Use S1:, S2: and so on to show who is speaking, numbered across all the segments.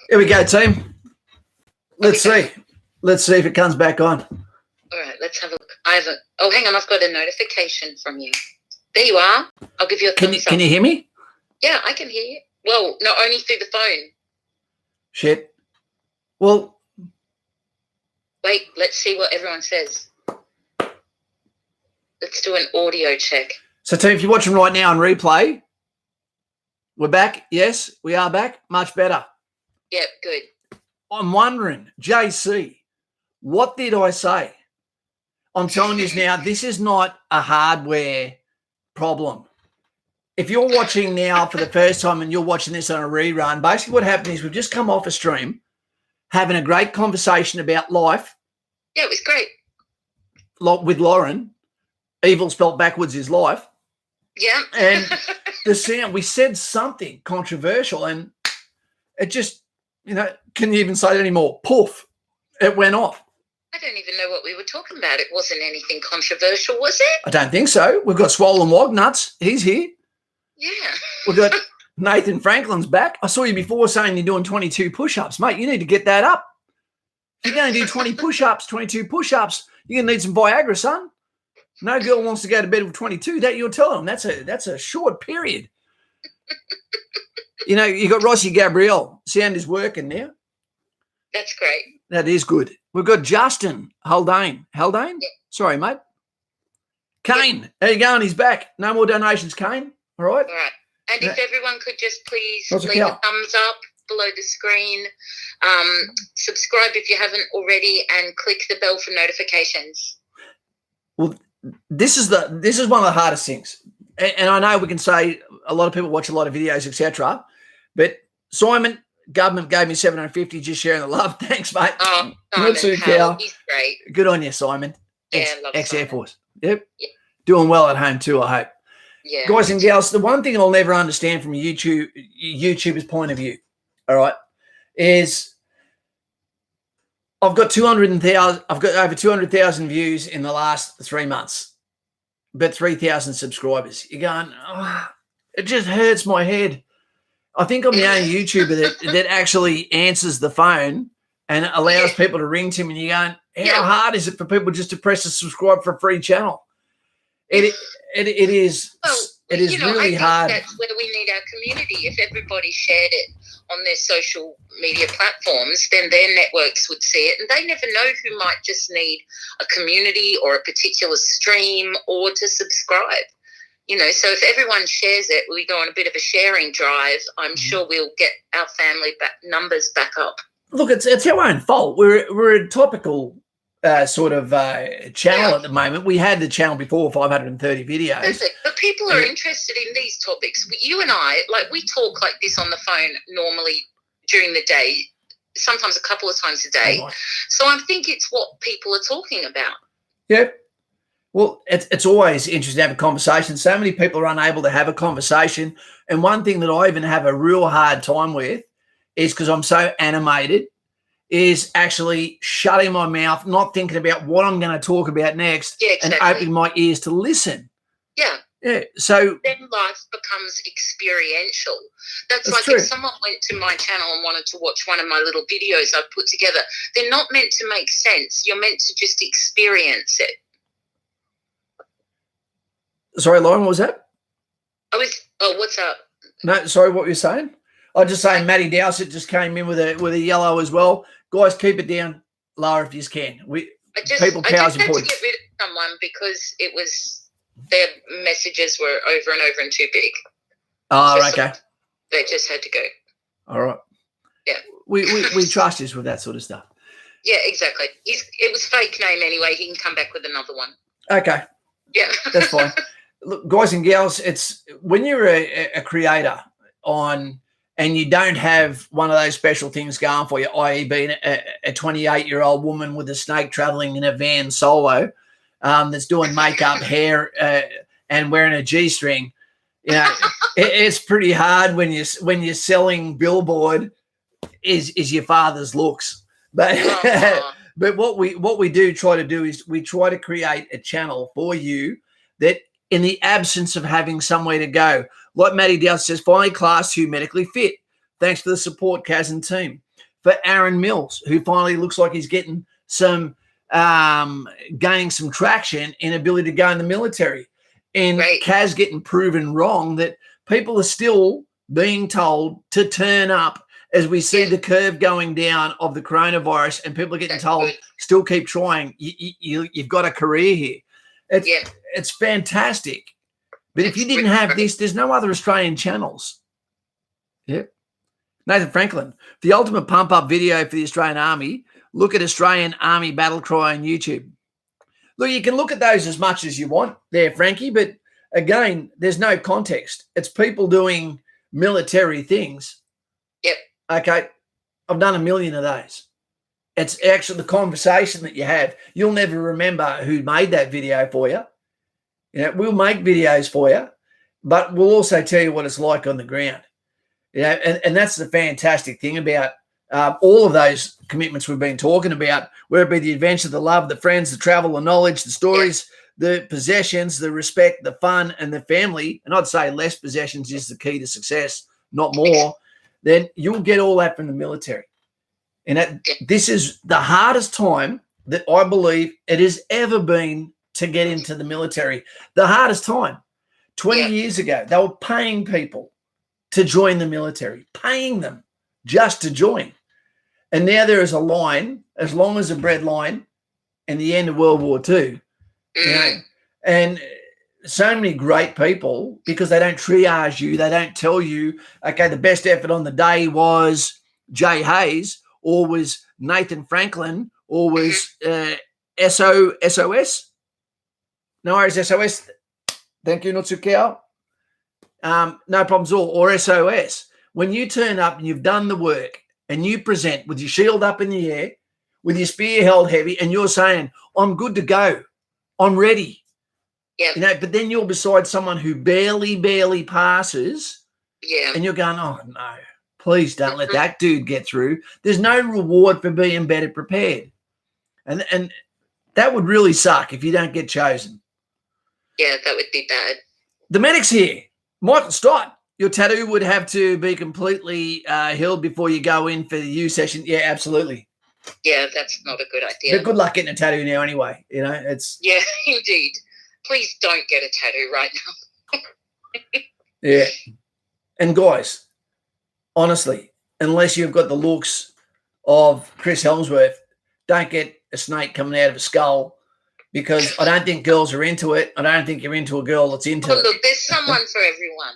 S1: Here we go, team. Let's see. Let's see if it comes back on.
S2: All right, let's have a look. Oh, hang on. I've got a notification from you. There you are. I'll give you a thumbs up.
S1: Can you hear me?
S2: Yeah, I can hear you. Well, not only through the phone.
S1: Shit. Well.
S2: Wait, let's see what everyone says. Let's do an audio check.
S1: So, team, if you're watching right now on replay, we're back. Yes, we are back. Much better.
S2: Yep, good.
S1: I'm wondering, JC, what did I say? I'm telling you now, this is not a hardware problem. If you're watching now for the first time and you're watching this on a rerun, basically what happened is we've just come off a stream having a great conversation about life.
S2: Yeah, it was great.
S1: With Lauren. Evil spelt backwards is life.
S2: Yeah.
S1: And the sound, we said something controversial and it just, can you even say it anymore? Poof, it went off.
S2: I don't even know what we were talking about. It wasn't anything controversial, was it?
S1: I don't think so. We've got Swollen Wog Nuts. He's here.
S2: Yeah.
S1: We've got Nathan Franklin's back. I saw you before saying you're doing 22 push-ups. Mate, you need to get that up. If you're going to do 20 push-ups, 22 push-ups, you're going to need some Viagra, son. No girl wants to go to bed with 22. That you'll tell them. That's a short period. You got Rossi Gabrielle. Sound is working now.
S2: That's great.
S1: That is good. We've got Justin Haldane. Haldane?
S2: Yeah.
S1: Sorry, mate. Kane. Yeah. How you going? He's back. No more donations, Kane. All right?
S2: All right. And if everyone could just please
S1: What's
S2: leave a thumbs up below the screen. Subscribe if you haven't already and click the bell for notifications.
S1: Well, this is one of the hardest things. And I know we can say a lot of people watch a lot of videos, etc. But Simon, government gave me $750 just sharing the love. Thanks, mate.
S2: Oh,
S1: He's great.
S2: Good
S1: on you, Simon.
S2: Yeah,
S1: Ex-Air Force. Yep. Yeah. Doing well at home too, I hope.
S2: Yeah.
S1: Guys and gals, the one thing I'll never understand from YouTuber's point of view, all right, is I've got over 200,000 views in the last 3 months, but 3,000 subscribers. You're going, it just hurts my head. I think I'm the only YouTuber that actually answers the phone and allows people to ring to me. And you're going, how hard is it for people just to press a subscribe for a free channel? It is.
S2: Well,
S1: it is really hard.
S2: That's where we need our community. If everybody shared it on their social media platforms, then their networks would see it, and they never know who might just need a community or a particular stream or to subscribe. So if everyone shares it, we go on a bit of a sharing drive. I'm sure we'll get our family numbers back up.
S1: Look, it's our own fault. We're a topical sort of channel at the moment. We had the channel before 530 videos.
S2: Perfect. But people are interested in these topics. You and I, we talk like this on the phone normally during the day, sometimes a couple of times a day. So I think it's what people are talking about.
S1: Yep. Well, it's always interesting to have a conversation. So many people are unable to have a conversation. And one thing that I even have a real hard time with is because I'm so animated is actually shutting my mouth, not thinking about what I'm going to talk about next, and opening my ears to listen.
S2: Yeah.
S1: Yeah. So
S2: then life becomes experiential. That's like
S1: true.
S2: If someone went to my channel and wanted to watch one of my little videos I've put together, they're not meant to make sense. You're meant to just experience it.
S1: Sorry, Lauren, what was that?
S2: What's up?
S1: No, sorry, what were you saying? I was just saying Matty Dowsett just came in with a yellow as well. Guys, keep it down lower if you can.
S2: I just had to get rid of someone because their messages were over and over and too big.
S1: Oh, okay.
S2: They just had to go.
S1: All right.
S2: Yeah.
S1: We trust us with that sort of stuff.
S2: Yeah, exactly. It was fake name anyway. He can come back with another one.
S1: Okay.
S2: Yeah.
S1: That's fine. Look, guys and gals, it's when you're a creator and you don't have one of those special things going for you, i.e. being a 28-year-old woman with a snake traveling in a van solo that's doing makeup, hair, and wearing a G-string. It's pretty hard when you're selling billboard is your father's looks. But but what we do try to do is we try to create a channel for you that in the absence of having somewhere to go. Like Matty Dowd says, finally class 2 medically fit. Thanks for the support, Kaz and team. For Aaron Mills, who finally looks like he's getting some gaining some traction in ability to go in the military. And Kaz getting proven wrong that people are still being told to turn up as we see the curve going down of the coronavirus, and people are getting told, still keep trying. You've got a career here. It's fantastic. But if you didn't have this, there's no other Australian channels. Yep. Nathan Franklin, the ultimate pump-up video for the Australian Army, look at Australian Army Battle Cry on YouTube. Look, you can look at those as much as you want there, Frankie, but again, there's no context. It's people doing military things.
S2: Yep.
S1: Okay, I've done a million of those. It's actually the conversation that you have. You'll never remember who made that video for you. You know, we'll make videos for you, but we'll also tell you what it's like on the ground. You know, and that's the fantastic thing about all of those commitments we've been talking about, whether it be the adventure, the love, the friends, the travel, the knowledge, the stories, the possessions, the respect, the fun, and the family. And I'd say less possessions is the key to success, not more. Then you'll get all that from the military. And this is the hardest time that I believe it has ever been to get into the military. The hardest time. 20 years ago, they were paying people to join the military, paying them just to join. And now there is a line, as long as a bread line, and the end of World War II. You know, and so many great people, because they don't triage you, they don't tell you, okay, the best effort on the day was Jay Hayes, or was Nathan Franklin, or was SOS. No worries, SOS. Thank you, Nutsukao. No problems at all. Or SOS. When you turn up and you've done the work and you present with your shield up in the air, with your spear held heavy, and you're saying, I'm good to go. I'm ready.
S2: Yeah.
S1: You know, but then you're beside someone who barely passes.
S2: Yeah.
S1: And you're going, oh, no, please don't let that dude get through. There's no reward for being better prepared. And that would really suck if you don't get chosen.
S2: Yeah, that would be bad.
S1: The medic's here. Michael Stott, your tattoo would have to be completely healed before you go in for the U session. Yeah, absolutely.
S2: Yeah, that's not a good idea.
S1: But good luck getting a tattoo now anyway. You know, it's...
S2: Yeah, indeed. Please don't get a tattoo right now.
S1: Yeah. And guys, honestly, unless you've got the looks of Chris Helmsworth, don't get a snake coming out of a skull, because I don't think girls are into it. I don't think you're into a girl that's into it.
S2: Look, there's someone for everyone.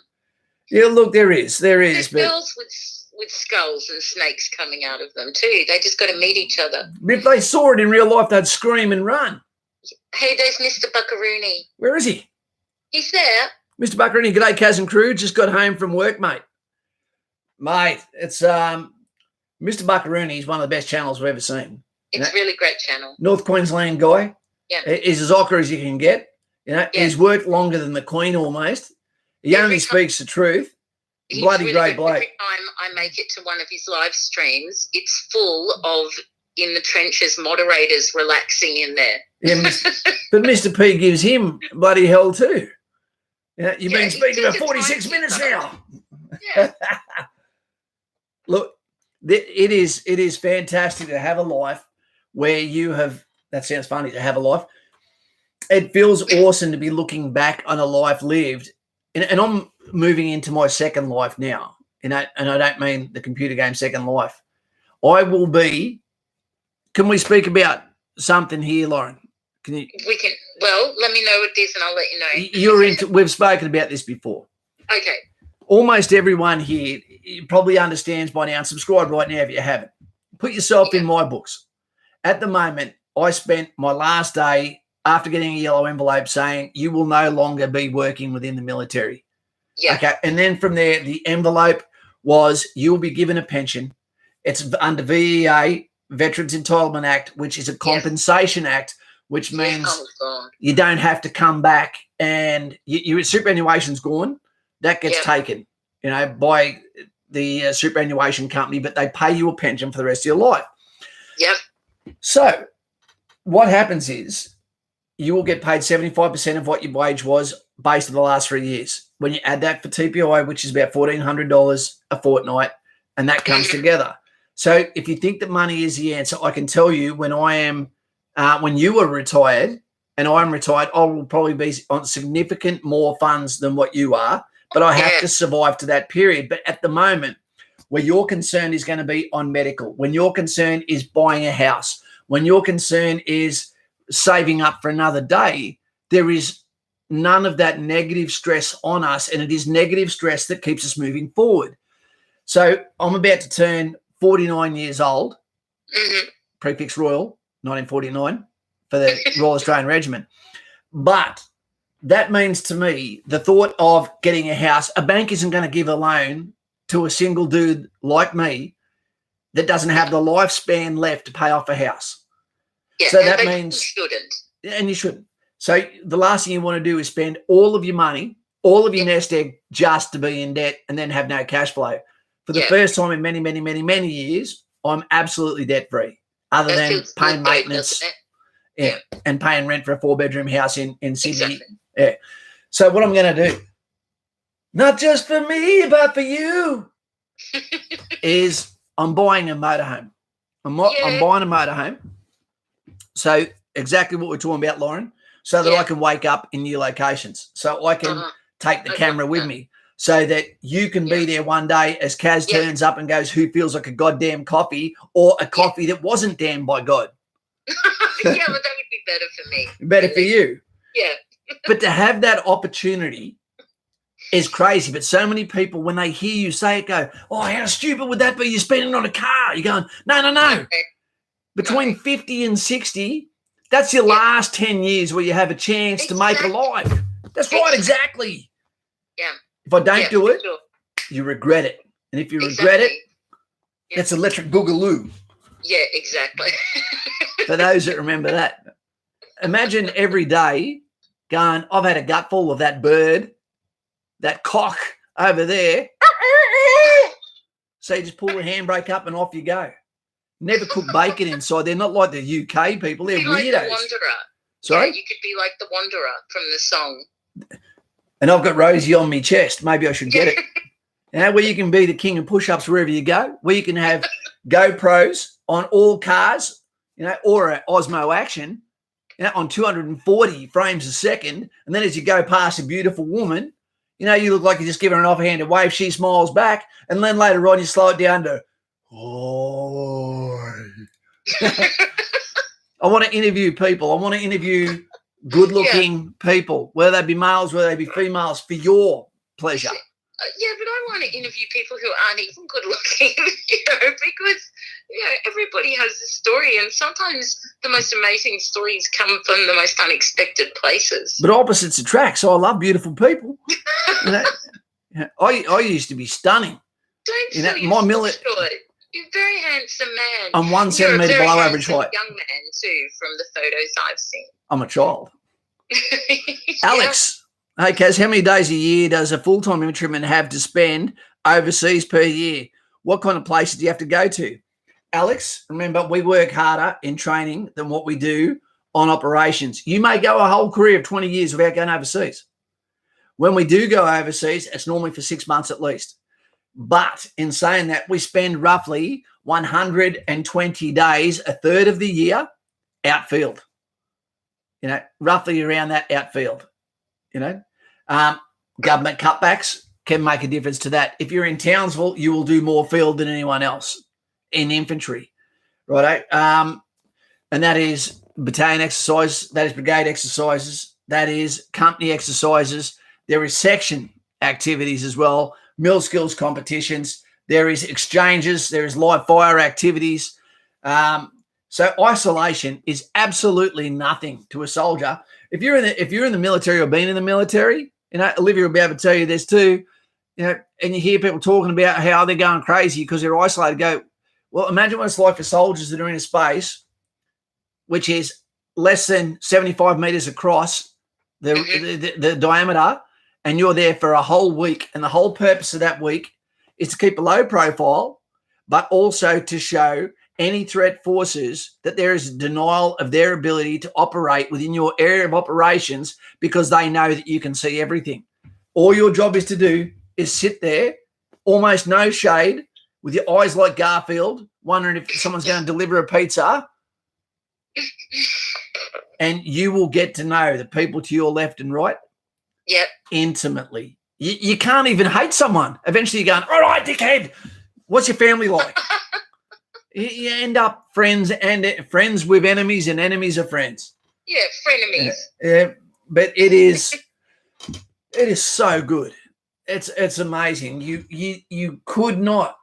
S1: Yeah, look, there is.
S2: There's girls with skulls and snakes coming out of them too. They just got to meet each other.
S1: If they saw it in real life, they'd scream and run.
S2: Hey, there's Mr. Buckaroony.
S1: Where is he?
S2: He's there.
S1: Mr. Buckaroony, g'day, Kaz and crew. Just got home from work, mate. Mate, it's Mr. Buckaroony is one of the best channels we've ever seen.
S2: It's a really great channel.
S1: North Queensland guy.
S2: Yeah.
S1: He's as ochre as you can get. You know, he's worked longer than the Queen almost. He only speaks the truth. Bloody
S2: really
S1: great bloke.
S2: Every time I make it to one of his live streams, it's full of in the trenches moderators relaxing in there.
S1: Yeah, but Mr. P gives him bloody hell too. You know, you've been speaking for 46 minutes now.
S2: Yeah.
S1: Look, it is fantastic to have a life where you have, that sounds funny, to have a life. It feels awesome to be looking back on a life lived. And I'm moving into my second life now. You know, and I don't mean the computer game Second Life. I will be, can we speak about something here, Lauren? Can you?
S2: We can. Well, let me know what it is and I'll let you know.
S1: We've spoken about this before.
S2: Okay.
S1: Almost everyone here probably understands by now, and subscribe right now if you haven't. Put yourself in my books. At the moment, I spent my last day after getting a yellow envelope saying you will no longer be working within the military.
S2: Yeah.
S1: Okay. And then from there, the envelope was you'll be given a pension. It's under VEA, Veterans Entitlement Act, which is a compensation act, which means you don't have to come back and your superannuation's gone. That gets taken, you know, by the superannuation company, but they pay you a pension for the rest of your life.
S2: Yep.
S1: So what happens is you will get paid 75% of what your wage was based on the last 3 years. When you add that for TPI, which is about $1,400 a fortnight, and that comes together. So if you think that money is the answer, I can tell you when you were retired and I'm retired, I will probably be on significant more funds than what you are, but I have to survive to that period. But at the moment, where your concern is going to be on medical, when your concern is buying a house, when your concern is saving up for another day, there is none of that negative stress on us, and it is negative stress that keeps us moving forward. So I'm about to turn 49 years old, prefix Royal, 1949, for the Royal Australian Regiment. But that means to me, the thought of getting a house, a bank isn't going to give a loan to a single dude like me that doesn't have the lifespan left to pay off a house.
S2: Yeah,
S1: so that means
S2: you shouldn't.
S1: And you shouldn't. So the last thing you want to do is spend all of your money, all of your nest egg just to be in debt and then have no cash flow. For the first time in many, many, many, many years, I'm absolutely debt-free, other than paying maintenance and paying rent for a 4-bedroom house in Sydney.
S2: Exactly.
S1: Yeah. So what I'm going to do, not just for me, but for you, is I'm buying a motorhome. I'm buying a motorhome. So exactly what we're talking about, Lauren, so that I can wake up in new locations, so I can take the camera with me, so that you can be there one day as Kaz turns up and goes, who feels like a goddamn coffee, or a coffee that wasn't damned by God.
S2: Yeah, but that would be better for me.
S1: Better for you.
S2: Yeah.
S1: But to have that opportunity is crazy. But so many people, when they hear you say it, go, oh, how stupid would that be? You're spending it on a car. You're going, no.
S2: Okay.
S1: Between 50 and 60, that's your last 10 years where you have a chance to make a life. That's right, exactly.
S2: Yeah.
S1: If I don't do it, you regret it. And if you regret it, that's electric boogaloo.
S2: Yeah, exactly.
S1: For those that remember that. Imagine every day going, I've had a gutful of that bird, that cock over there. So you just pull the handbrake up and off you go. Never cook bacon inside. They're not like the UK people. They're weirdos.
S2: Like the Wanderer.
S1: Sorry?
S2: Yeah, you could be like the Wanderer from the song.
S1: And I've got Rosie on my chest. Maybe I should get it. Where you can be the king of push-ups wherever you go, where you can have GoPros on all cars, or an Osmo Action, on 240 frames a second. And then as you go past a beautiful woman, you look like you're just giving her an offhanded wave. She smiles back. And then later on, you slow it down to, oh. I want to interview people. I want to interview good-looking people, whether they be males, whether they be females, for your pleasure.
S2: Yeah, but I want to interview people who aren't even good-looking, because, everybody has a story, and sometimes the most amazing stories come from the most unexpected places. But
S1: opposites attract, so I love beautiful people. I used to be stunning.
S2: Don't sell yourself short. You're a very handsome man.
S1: I'm 1 centimetre below average height.
S2: Young man too, from the photos I've seen.
S1: I'm a child. Alex, hey Kaz, how many days a year does a full-time infantryman have to spend overseas per year? What kind of places do you have to go to? Alex, remember, we work harder in training than what we do on operations. You may go a whole career of 20 years without going overseas. When we do go overseas, it's normally for 6 months at least. But in saying that, we spend roughly 120 days, a third of the year, outfield. Roughly around that outfield. Government cutbacks can make a difference to that. If you're in Townsville, you will do more field than anyone else in infantry, right? And that is battalion exercises, that is brigade exercises, that is company exercises. There is section activities as well. Mill skills competitions, there is exchanges, there is live fire activities. So isolation is absolutely nothing to a soldier. If you're in the military or been in the military, Olivia will be able to tell you this too. And you hear people talking about how they're going crazy because they're isolated. Go, well, imagine what it's like for soldiers that are in a space which is less than 75 meters across the diameter. And you're there for a whole week, and the whole purpose of that week is to keep a low profile, but also to show any threat forces that there is a denial of their ability to operate within your area of operations because they know that you can see everything. All your job is to do is sit there, almost no shade, with your eyes like Garfield, wondering if someone's going to deliver a pizza. And you will get to know the people to your left and right intimately. You can't even hate someone. Eventually you're going, all right, dickhead, what's your family like? You end up friends with enemies and enemies of friends.
S2: Yeah, frenemies.
S1: Yeah, but it is so good. It's amazing. You could not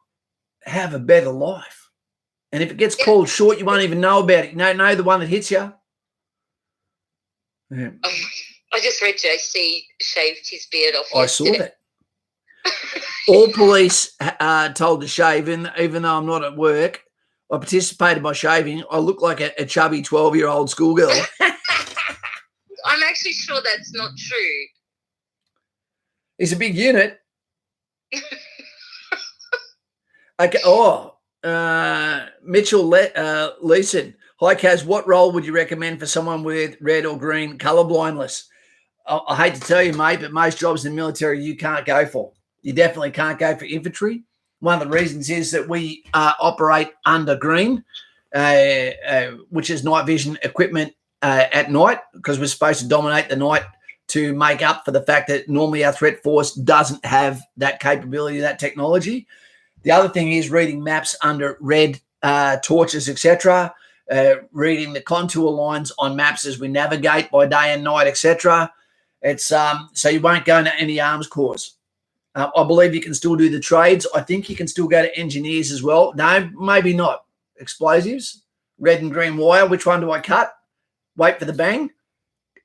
S1: have a better life. And if it gets called short, you won't even know about it. You don't know the one that hits you. Yeah.
S2: I just read JC shaved his beard off.
S1: I saw that. All police told to shave, even though I'm not at work. I participated by shaving. I look like a chubby 12-year-old schoolgirl.
S2: I'm actually sure that's not true.
S1: It's a big unit. Okay. Mitchell Leeson. Hi, Kaz. What role would you recommend for someone with red or green colorblindness? I hate to tell you, mate, but most jobs in the military you can't go for. You definitely can't go for infantry. One of the reasons is that we operate under green, which is night vision equipment at night, because we're supposed to dominate the night to make up for the fact that normally our threat force doesn't have that capability, that technology. The other thing is reading maps under red torches, etc., reading the contour lines on maps as we navigate by day and night, etc. It's so you won't go into any arms corps. I believe you can still do the trades. I think you can still go to engineers as well. No, maybe not. Explosives, red and green wire. Which one do I cut? Wait for the bang.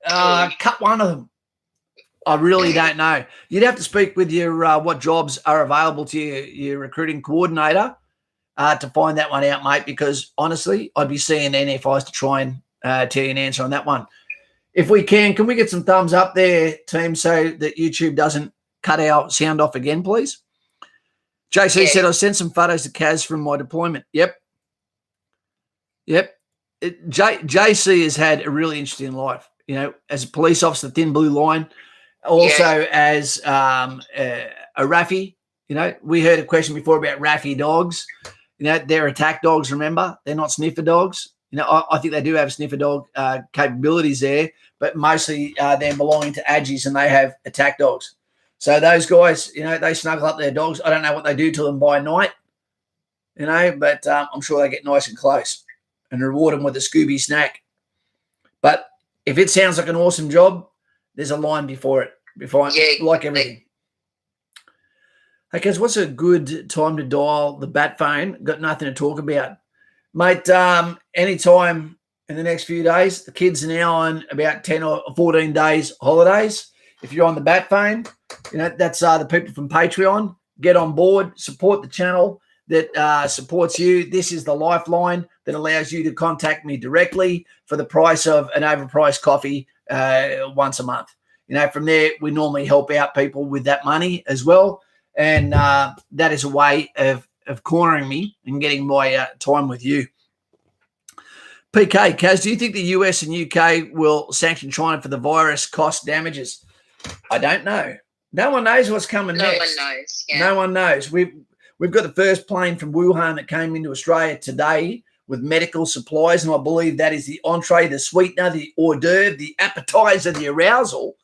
S1: Cut one of them. I really don't know. You'd have to speak with your what jobs are available to your recruiting coordinator to find that one out, mate, because honestly, I'd be seeing NFIs to try and tell you an answer on that one. If we can we get some thumbs up there, team, so that YouTube doesn't cut our sound off again, please? JC said, I sent some photos to Kaz from my deployment. Yep. JC has had a really interesting life, as a police officer, thin blue line, also as a Raffy. We heard a question before about Raffy dogs. They're attack dogs, remember? They're not sniffer dogs. I think they do have sniffer dog capabilities there, but mostly they're belonging to Aggies and they have attack dogs. So those guys, they snuggle up their dogs. I don't know what they do to them by night, but I'm sure they get nice and close and reward them with a Scooby snack. But if it sounds like an awesome job, there's a line before it, like everything. Hey, guys, what's a good time to dial the bat phone? Got nothing to talk about. Mate, anytime in the next few days. The kids are now on about 10 or 14 days holidays. If you're on the bat phone, that's the people from Patreon. Get on board, support the channel that supports you. This is the lifeline that allows you to contact me directly for the price of an overpriced coffee once a month. From there, we normally help out people with that money as well. And that is a way of cornering me and getting my time with you. PK, Kaz, do you think the US and UK will sanction China for the virus cost damages? I don't know. No one knows what's coming next.
S2: No one knows. Yeah.
S1: No one knows. We've got the first plane from Wuhan that came into Australia today with medical supplies, and I believe that is the entree, the sweetener, the hors d'oeuvre, the appetizer, the arousal,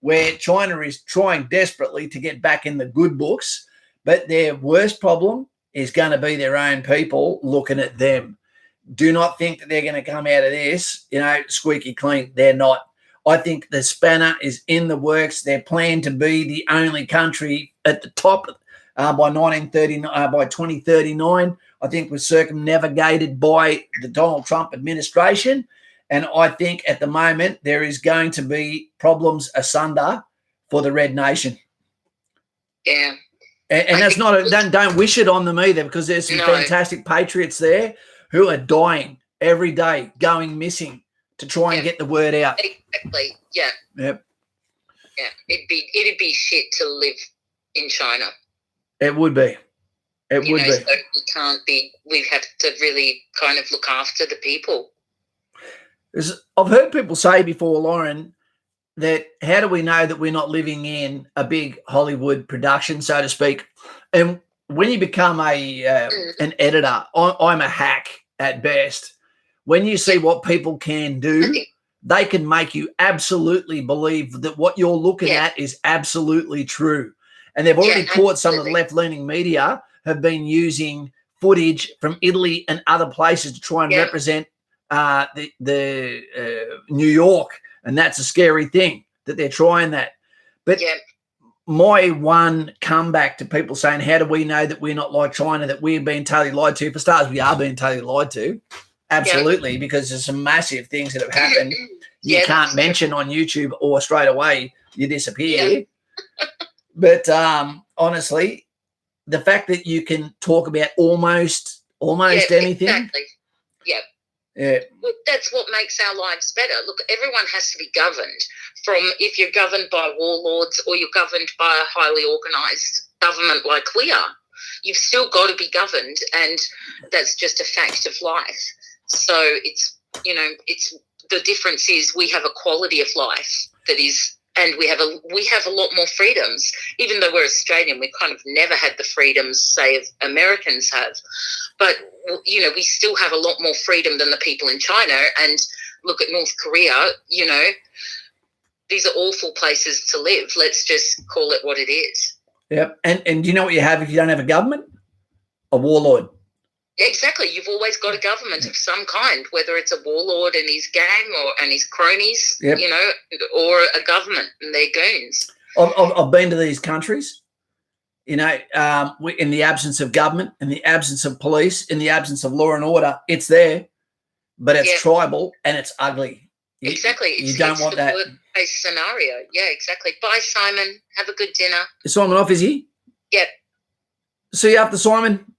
S1: where China is trying desperately to get back in the good books, but their worst problem is going to be their own people looking at them. Do not think that they're going to come out of this, squeaky clean. They're not. I think the spanner is in the works. They're planned to be the only country at the top by 2039. I think we're circumnavigated by the Donald Trump administration. And I think at the moment there is going to be problems asunder for the Red Nation.
S2: Yeah.
S1: And that's not don't wish it on them either, because there's some fantastic patriots there who are dying every day, going missing to try and get the word out.
S2: Exactly. Yeah.
S1: Yep.
S2: Yeah. It'd be shit to live in China.
S1: It would be. It would be.
S2: So we can't be. We have to really kind of look after the people.
S1: I've heard people say before, Lauren, that how do we know that we're not living in a big Hollywood production, so to speak? And when you become an editor, I'm a hack at best. When you see what people can do, they can make you absolutely believe that what you're looking at is absolutely true. And they've already caught some of the left-leaning media have been using footage from Italy and other places to try and represent the New York, and that's a scary thing that they're trying that. But my one comeback to people saying, how do we know that we're not like China, that we're being totally lied to? For starters, we are being totally lied to. Absolutely, because there's some massive things that have happened you can't mention on YouTube, or straight away you disappear. But honestly, the fact that you can talk about almost anything.
S2: Exactly. Yeah. Look, that's what makes our lives better. Look, everyone has to be governed. From if you're governed by warlords or you're governed by a highly organised government like we are, you've still got to be governed, and that's just a fact of life. So it's the difference is we have a quality of life that is, and we have a lot more freedoms. Even though we're Australian, we've kind of never had the freedoms, say, Americans have. But, we still have a lot more freedom than the people in China. And look at North Korea, these are awful places to live. Let's just call it what it is.
S1: Yep. And do you know what you have if you don't have a government? A warlord.
S2: Exactly. You've always got a government of some kind, whether it's a warlord and his gang and his cronies, or a government and their goons.
S1: I've been to these countries, in the absence of government, in the absence of police, in the absence of law and order. It's there, but it's tribal and it's ugly.
S2: Exactly.
S1: You don't want that.
S2: Worst-case scenario. Yeah, exactly. Bye, Simon. Have a good dinner.
S1: Is Simon off, is he?
S2: Yep.
S1: See you after, Simon.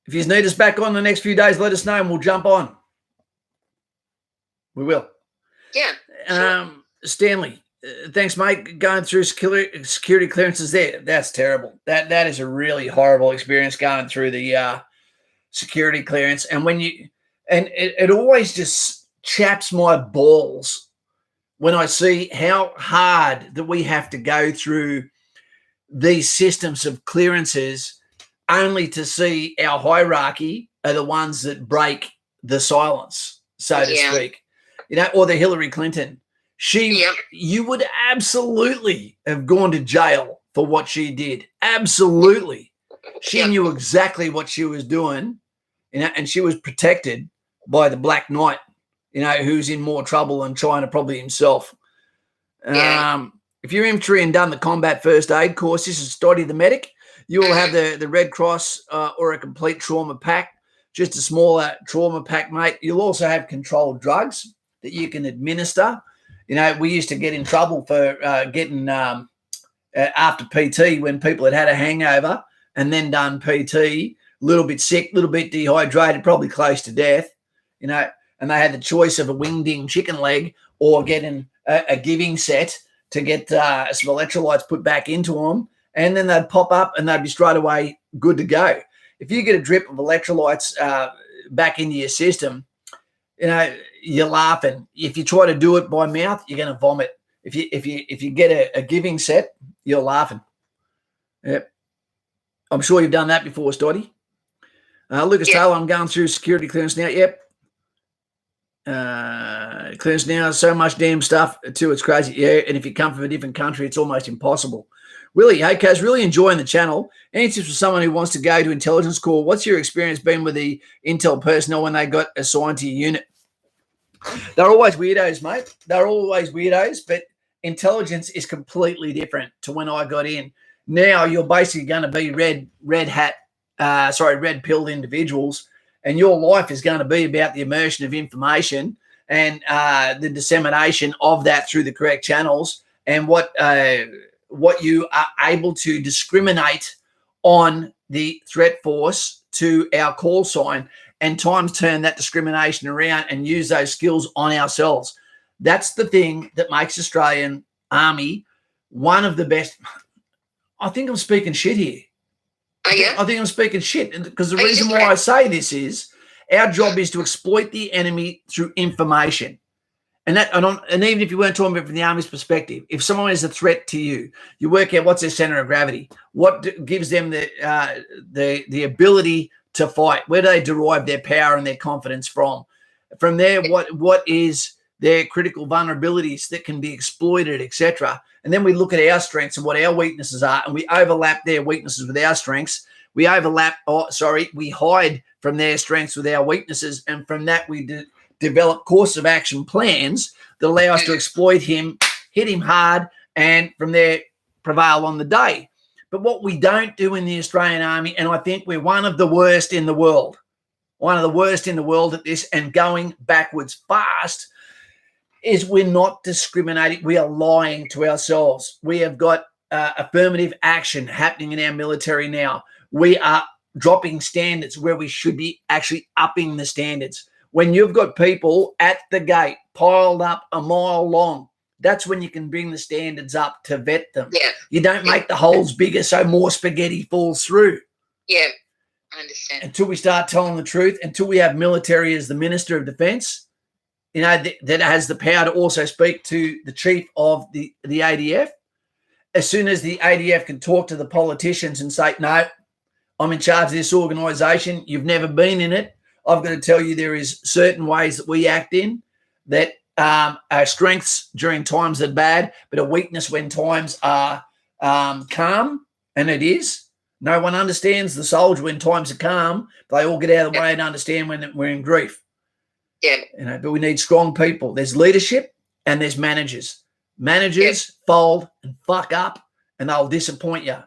S1: If you need us back on the next few days, let us know and we'll jump on. We will.
S2: Yeah. Sure.
S1: Stanley, thanks, mate. Going through security clearances there. That's terrible. That is a really horrible experience going through the security clearance. And it always just chaps my balls when I see how hard that we have to go through these systems of clearances, only to see our hierarchy are the ones that break the silence, so to speak. Or the Hillary Clinton. You would absolutely have gone to jail for what she did. Absolutely. She knew exactly what she was doing, and she was protected by the Black Knight, who's in more trouble than China probably himself. If you're infantry and done the combat first aid course, this is Study the Medic. You will have the Red Cross or a complete trauma pack, just a smaller trauma pack, mate. You'll also have controlled drugs that you can administer. We used to get in trouble for getting after PT when people had a hangover and then done PT, a little bit sick, a little bit dehydrated, probably close to death, and they had the choice of a wingding chicken leg or getting a giving set to get some electrolytes put back into them. And then they'd pop up and they'd be straight away good to go. If you get a drip of electrolytes back into your system, you're laughing. If you try to do it by mouth, you're going to vomit. If you get a giving set, you're laughing. Yep. I'm sure you've done that before, Stoddy. Lucas Taylor, I'm going through security clearance now. Yep. Clearance now, so much damn stuff too. It's crazy. Yeah, and if you come from a different country, it's almost impossible. Willie, hey, Kaz, really enjoying the channel. Any tips for someone who wants to go to intelligence corps? What's your experience been with the intel personnel when they got assigned to your unit? They're always weirdos, mate. They're always weirdos, but intelligence is completely different to when I got in. Now you're basically going to be red-pilled individuals, and your life is going to be about the immersion of information and the dissemination of that through the correct channels, and what you are able to discriminate on the threat force to our call sign, and times turn that discrimination around and use those skills on ourselves. That's the thing that makes Australian Army one of the best. I think I'm speaking shit here.
S2: Yeah.
S1: I think I'm speaking shit, because the
S2: Are you
S1: reason
S2: just
S1: why I say this is our job is to exploit the enemy through information. And even if you weren't talking about it from the Army's perspective, if someone is a threat to you, you work out what's their center of gravity, what gives them the ability to fight, where do they derive their power and their confidence from. From there, what is their critical vulnerabilities that can be exploited, etc. And then we look at our strengths and what our weaknesses are, and we overlap their weaknesses with our strengths. We hide from their strengths with our weaknesses, and from that we develop course of action plans that allow us to exploit him, hit him hard, and from there prevail on the day. But what we don't do in the Australian Army, and I think we're one of the worst in the world at this, and going backwards fast, is we're not discriminating. We are lying to ourselves. We have got affirmative action happening in our military now. We are dropping standards where we should be actually upping the standards. When you've got people at the gate piled up a mile long, that's when you can bring the standards up to vet them.
S2: Yeah.
S1: You don't make the holes bigger so more spaghetti falls through.
S2: Yeah, I understand.
S1: Until we start telling the truth, until we have military as the Minister of Defence, that has the power to also speak to the chief of the ADF. As soon as the ADF can talk to the politicians and say, no, I'm in charge of this organisation, you've never been in it, I've got to tell you there is certain ways that we act in that are strengths during times that are bad, but a weakness when times are calm, and it is. No one understands the soldier when times are calm. They all get out of the way and understand when we're in grief.
S2: Yeah.
S1: But we need strong people. There's leadership and there's managers. Managers fold and fuck up, and they'll disappoint you.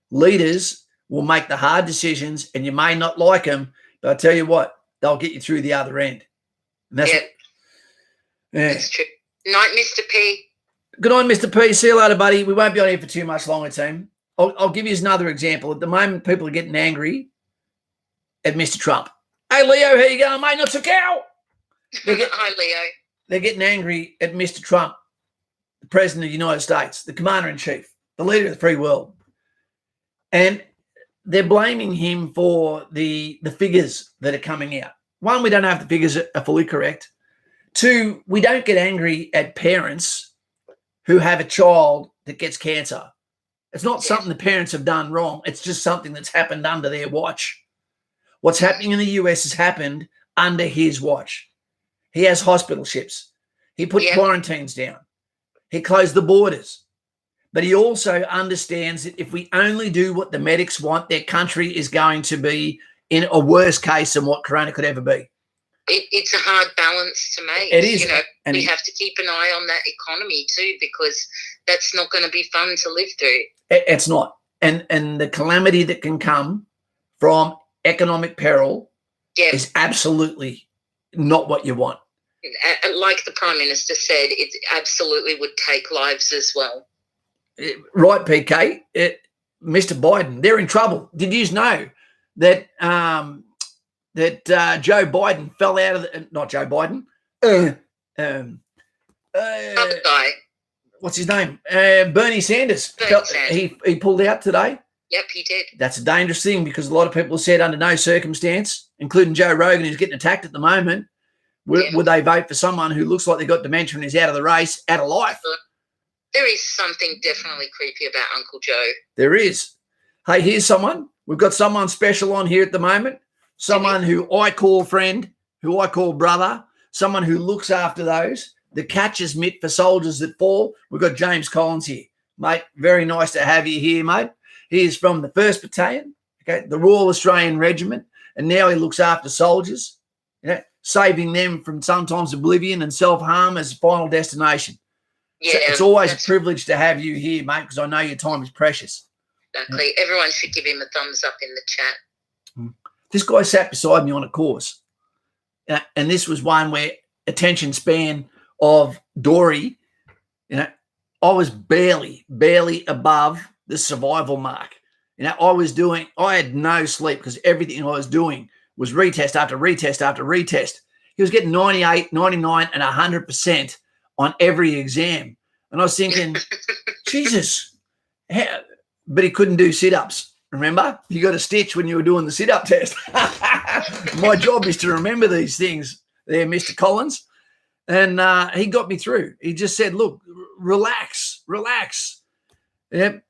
S1: Leaders will make the hard decisions, and you may not like them, but I tell you what, they'll get you through the other end. And
S2: That's true. Night, Mr. P.
S1: Good night, Mr. P. See you later, buddy. We won't be on here for too much longer, team. I'll give you another example. At the moment, people are getting angry at Mr. Trump. Hey, Leo, how you going, mate? Not so cow.
S2: Hi, Leo.
S1: They're getting angry at Mr. Trump, the President of the United States, the Commander-in-Chief, the leader of the free world. And they're blaming him for the figures that are coming out. One, we don't know if the figures are fully correct. Two, we don't get angry at parents who have a child that gets cancer. It's not something the parents have done wrong. It's just something that's happened under their watch. What's happening in the US has happened under his watch. He has hospital ships. He put quarantines down. He closed the borders. But he also understands that if we only do what the medics want, their country is going to be in a worse case than what Corona could ever be.
S2: It's a hard balance to make.
S1: It is.
S2: We have to keep an eye on that economy too, because that's not going to be fun to live through.
S1: It's not. And the calamity that can come from economic peril is absolutely not what you want.
S2: Like the Prime Minister said, it absolutely would take lives as well.
S1: Right, PK. Mr. Biden, they're in trouble. Did you know that Joe Biden fell out of not Joe Biden,
S2: Other guy.
S1: What's his name? Bernie Sanders. He pulled out today.
S2: Yep, he did.
S1: That's a dangerous thing, because a lot of people said under no circumstance, including Joe Rogan, who's getting attacked at the moment, would they vote for someone who looks like they've got dementia and is out of the race, out of life.
S2: There is something definitely creepy about Uncle Joe.
S1: There is. Hey, here's someone. We've got someone special on here at the moment. Someone who I call friend, who I call brother, someone who looks after those, the catcher's mitt for soldiers that fall. We've got James Collins here. Mate, very nice to have you here, mate. He is from the 1st Battalion, the Royal Australian Regiment, and now he looks after soldiers, saving them from sometimes oblivion and self-harm as a final destination. Yeah, so it's always a privilege to have you here, mate, because I know your time is precious.
S2: Exactly. Everyone should give him a thumbs up in the chat.
S1: This guy sat beside me on a course, and this was one where attention span of Dory, I was barely above the survival mark. I had no sleep because everything I was doing was retest after retest after retest. He was getting 98, 99, and 100% on every exam. And I was thinking, Jesus. But he couldn't do sit-ups. Remember, you got a stitch when you were doing the sit-up test. My job is to remember these things there, Mr. Collins. And he got me through. He just said, look, relax. Yep.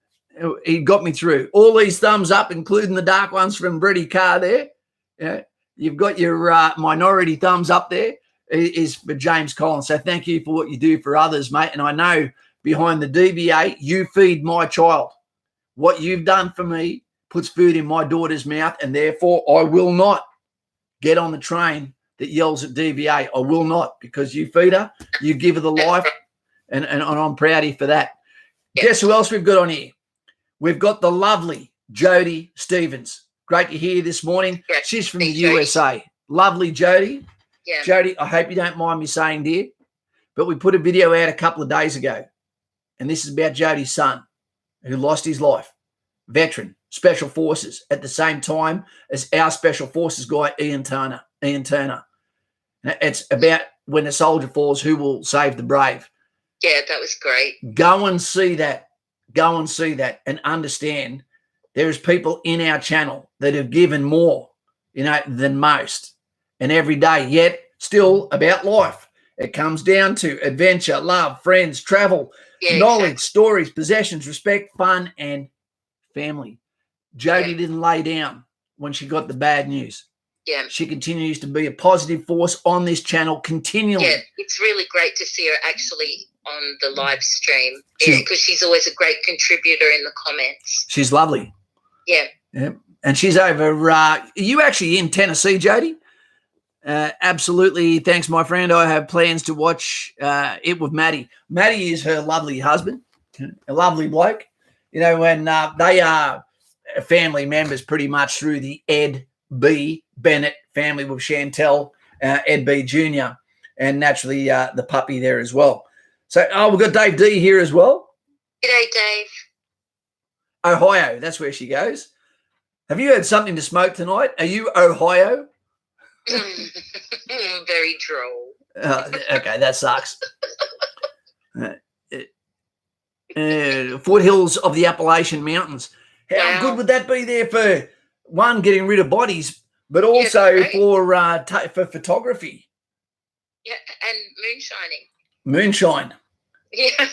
S1: He got me through. All these thumbs up, including the dark ones from Brady Carr there. Yeah. You've got your minority thumbs up there is for James Collins. So thank you for what you do for others, mate. And I know behind the DBA, you feed my child. What you've done for me puts food in my daughter's mouth, and therefore I will not get on the train that yells at DBA. I will not, because you feed her, you give her the life, and I'm proud of you for that. Yep. Guess who else we've got on here? We've got the lovely Jody Stevens. Great to hear you this morning. Yep. She's from the USA. Lovely Jody. Yeah. Jody, I hope you don't mind me saying, dear, but we put a video out a couple of days ago, and this is about Jody's son who lost his life. Veteran, Special Forces, at the same time as our Special Forces guy, Ian Turner. It's about when a soldier falls, who will save the brave.
S2: Yeah, that was great.
S1: Go and see that. And understand there is people in our channel that have given more, than most. And every day, yet still about life. It comes down to adventure, love, friends, travel, knowledge, stories, possessions, respect, fun, and family. Jody didn't lay down when she got the bad news.
S2: Yeah.
S1: She continues to be a positive force on this channel continually.
S2: Yeah, it's really great to see her actually on the live stream, because she's always a great contributor in the comments.
S1: She's lovely.
S2: Yeah.
S1: And she's over, are you actually in Tennessee, Jody? Absolutely. Thanks, my friend. I have plans to watch it with Maddie. Maddie is her lovely husband, a lovely bloke. When they are family members pretty much through the Ed B. Bennett family with Chantel, Ed B. Jr., and naturally the puppy there as well. So, we've got Dave D here as well.
S2: G'day, Dave.
S1: Ohio, that's where she goes. Have you had something to smoke tonight? Are you Ohio?
S2: Very droll.
S1: Okay, that sucks. Foothills of the Appalachian Mountains. How good would that be there for, one, getting rid of bodies, but also for photography?
S2: Yeah, and moonshining.
S1: Moonshine.
S2: Yeah.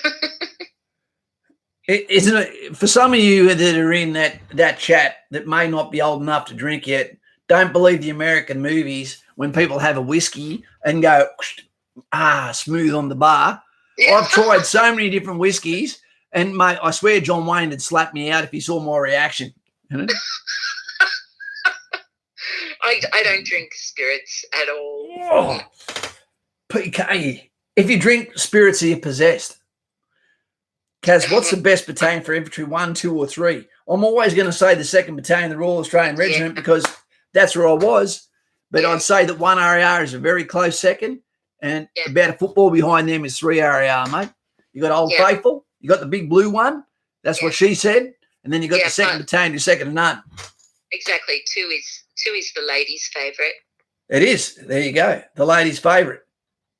S1: Isn't it, for some of you that are in that chat that may not be old enough to drink yet, don't believe the American movies when people have a whiskey and go, smooth on the bar. Yeah. I've tried so many different whiskeys, and mate, I swear John Wayne would slap me out if he saw my reaction.
S2: I don't drink spirits at all.
S1: Oh, PK, if you drink spirits, are you possessed? Kaz, what's the best battalion for infantry, 1, 2, or 3? I'm always going to say the 2nd Battalion, the Royal Australian Regiment, because that's where I was. But I'd say that 1 RAR is a very close second, and about a football behind them is 3 RAR, mate. You got Old Faithful, you got the big blue one. That's what she said. And then you got the 2nd Battalion, you're second to none.
S2: Exactly. 2 is the ladies' favourite.
S1: It is. There you go. The ladies' favourite.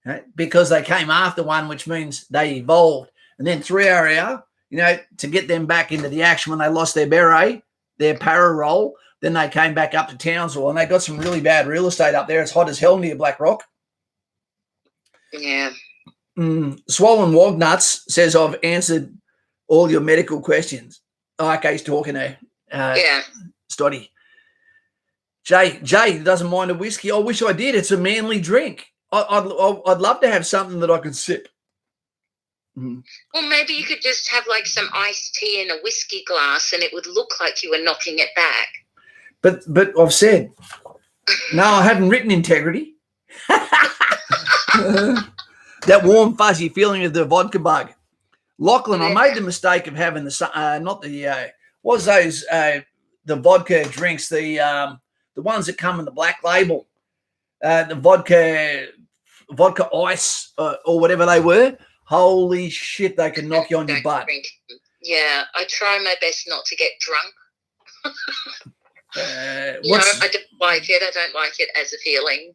S1: Right? Because they came after 1, which means they evolved. And then 3 RAR, to get them back into the action when they lost their beret, their para role, then they came back up to Townsville, and they got some really bad real estate up there. It's hot as hell near Black Rock.
S2: Yeah.
S1: Swollen Wognuts says, I've answered all your medical questions. Oh, okay, he's talking there. Stoddy. Jay doesn't mind a whiskey. I wish I did. It's a manly drink. I'd love to have something that I could sip.
S2: Well, maybe you could just have like some iced tea in a whiskey glass, and it would look like you were knocking it back.
S1: But I've said, no, I haven't written integrity. That warm, fuzzy feeling of the vodka bug. Lachlan, I made the mistake of having the vodka drinks, the ones that come in the black label, the vodka ice or whatever they were. Holy shit, they can knock you on your butt.
S2: Yeah, I try my best not to get drunk. I don't like it. I don't like it as a feeling.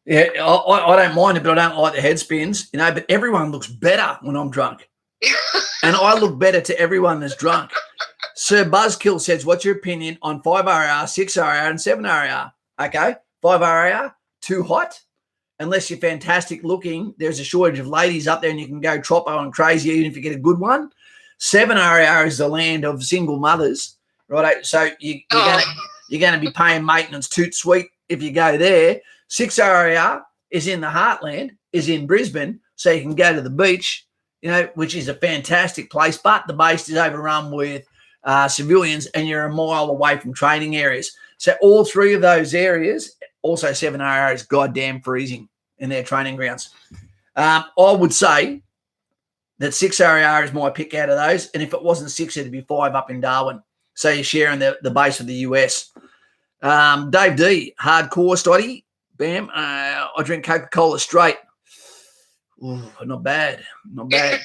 S1: Yeah, I don't mind it, but I don't like the head spins, but everyone looks better when I'm drunk. And I look better to everyone that's drunk. Sir Buzzkill says, what's your opinion on 5 RAR, 6 RAR, and 7 RAR? Okay, 5 RAR, too hot. Unless you're fantastic looking, there's a shortage of ladies up there and you can go troppo and crazy even if you get a good one. 7 RAR is the land of single mothers, right? So you're going to be paying maintenance toot sweet if you go there. 6 RAR is in the heartland, is in Brisbane, so you can go to the beach, which is a fantastic place, but the base is overrun with civilians and you're a mile away from training areas. So all three of those areas, also 7 RAR is goddamn freezing in their training grounds. I would say that 6 RAR is my pick out of those, and if it wasn't 6, it'd be 5 up in Darwin. So you're sharing the base with the US. Dave D, hardcore study. Bam. I drink Coca-Cola straight. Ooh, not bad. Not bad.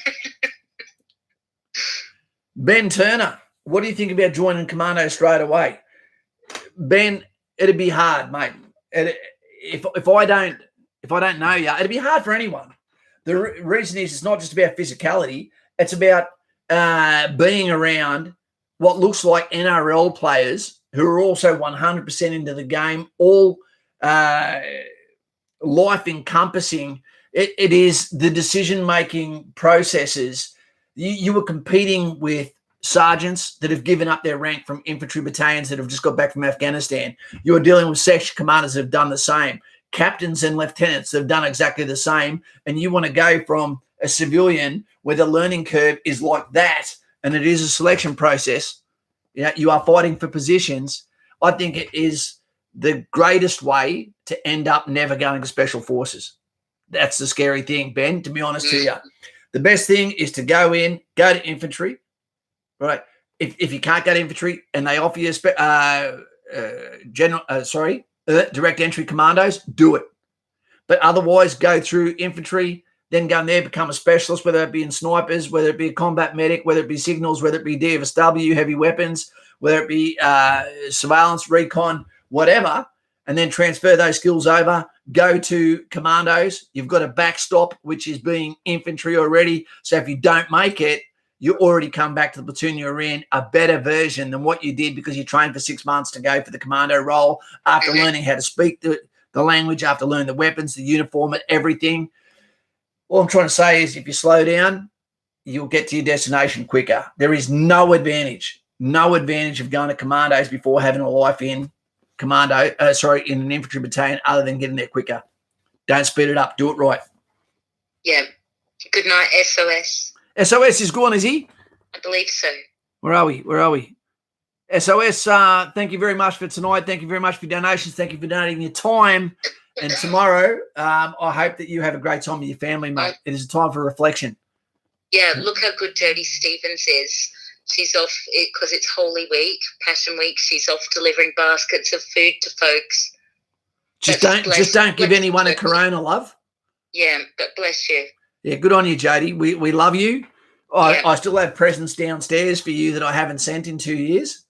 S1: Ben Turner, what do you think about joining Commando straight away? Ben, it'd be hard, mate. If I don't know you, it'd be hard for anyone. The reason is it's not just about physicality. It's about being around what looks like NRL players who are also 100% into the game, all life encompassing. It is the decision-making processes. You were competing with sergeants that have given up their rank from infantry battalions that have just got back from Afghanistan. You are dealing with section commanders that have done the same, captains and lieutenants that have done exactly the same, and you want to go from a civilian where the learning curve is like that, and it is a selection process. You are fighting for positions. I think it is the greatest way to end up never going to special forces. That's the scary thing, Ben, to be honest to you. The best thing is to go to infantry, right? If you can't go to infantry and they offer you direct entry commandos, do it. But otherwise, go through infantry, then go in there, become a specialist, whether it be in snipers, whether it be a combat medic, whether it be signals, whether it be DFSW, heavy weapons, whether it be surveillance, recon, whatever, and then transfer those skills over, go to commandos. You've got a backstop, which is being infantry already. So if you don't make it, you already come back to the platoon you're in, a better version than what you did because you trained for 6 months to go for the commando role after learning how to speak the language, after learning the weapons, the uniform, and everything. All I'm trying to say is if you slow down, you'll get to your destination quicker. There is no advantage of going to commandos before having a life in in an infantry battalion other than getting there quicker. Don't speed it up. Do it right.
S2: Yeah. Good night, SOS.
S1: SOS is gone, is he?
S2: I believe so.
S1: Where are we? SOS, thank you very much for tonight. Thank you very much for your donations. Thank you for donating your time. And tomorrow, I hope that you have a great time with your family, mate. It is a time for reflection.
S2: Yeah, look how good Jodie Stevens is. She's off because it's Holy Week, Passion Week. She's off delivering baskets of food to folks.
S1: Just don't give anyone a corona, love.
S2: Yeah, but bless you.
S1: Yeah, good on you, Jodie. We love you. I still have presents downstairs for you that I haven't sent in 2 years.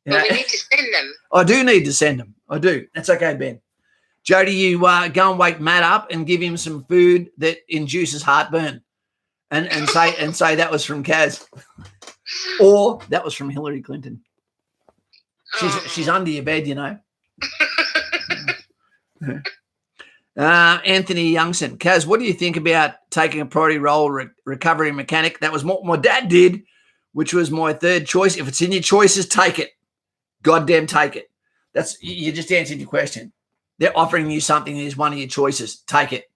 S2: Well, we need to send them.
S1: I do need to send them. I do. That's okay, Ben. Jodie, you go and wake Matt up and give him some food that induces heartburn, and say that was from Kaz, or that was from Hillary Clinton. She's under your bed, you know. Anthony Youngson, Kaz, what do you think about taking a priority role recovery mechanic? That was what my dad did, which was my third choice. If it's in your choices, take it. Goddamn, take it. You just answered your question. They're offering you something that is one of your choices. Take it.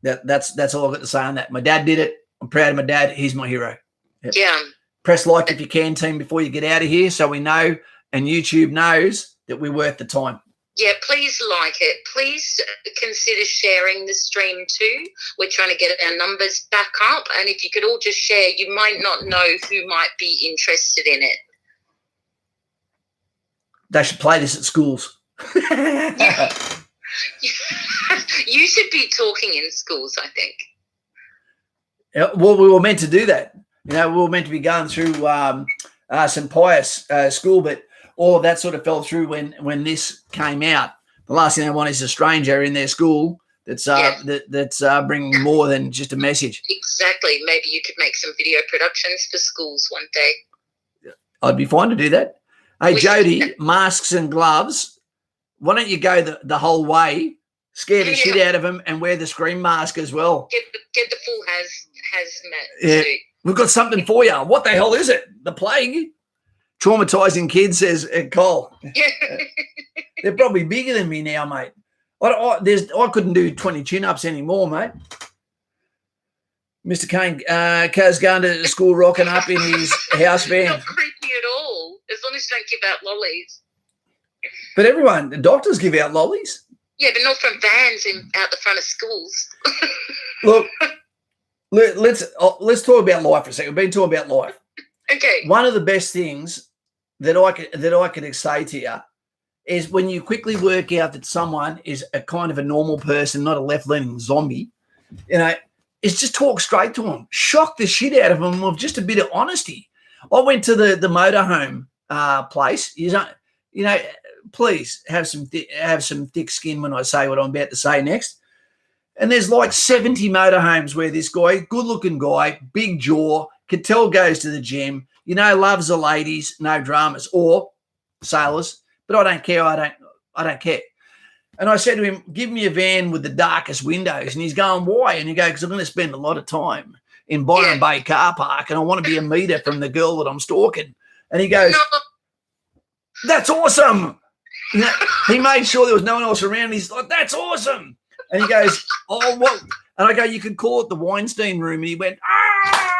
S1: That's all I've got to say on that. My dad did it. I'm proud of my dad. He's my hero. Yep.
S2: Yeah.
S1: Press like if you can, team, before you get out of here, so we know and YouTube knows that we're worth the time.
S2: Yeah, please like it. Please consider sharing the stream too. We're trying to get our numbers back up. And if you could all just share, you might not know who might be interested in it.
S1: They should play this at schools.
S2: Yeah. You should be talking in schools, I think.
S1: Well, we were meant to do that. We were meant to be going through St. Pius school, but all of that sort of fell through when this came out. The last thing they want is a stranger in their school that's bringing more than just a message.
S2: Exactly. Maybe you could make some video productions for schools one day.
S1: I'd be fine to do that. Hey, Jody, masks and gloves. Why don't you go the whole way, scare the shit out of them, and wear the screen mask as well?
S2: Get the full hazmat suit.
S1: We've got something for you. What the hell is it? The plague? Traumatizing kids, says Cole. They're probably bigger than me now, mate. I couldn't do 20 chin-ups anymore, mate. Mr. Kane, Kaz going to school rocking up in his house van.
S2: Not creepy at all, as long as you don't give out lollies.
S1: But everyone, the doctors give out lollies.
S2: Yeah, but not from vans out the front of schools.
S1: Look, let's talk about life for a second. We've been talking about life.
S2: Okay.
S1: One of the best things that I could say to you is when you quickly work out that someone is a kind of a normal person, not a left-leaning zombie, is just talk straight to them. Shock the shit out of them with just a bit of honesty. I went to the motorhome place. Please have some thick skin when I say what I'm about to say next. And there's like 70 motorhomes where this guy, good-looking guy, big jaw, could tell goes to the gym, loves the ladies, no dramas, or sailors. But I don't care. I don't care. And I said to him, give me a van with the darkest windows. And he's going, why? And you go, because I'm going to spend a lot of time in Byron Bay car park and I want to be a meter from the girl that I'm stalking. And he goes, that's awesome. He made sure there was no one else around. And he's like, that's awesome. And he goes, oh, what? And I go, you could call it the Weinstein room. And he went, ah!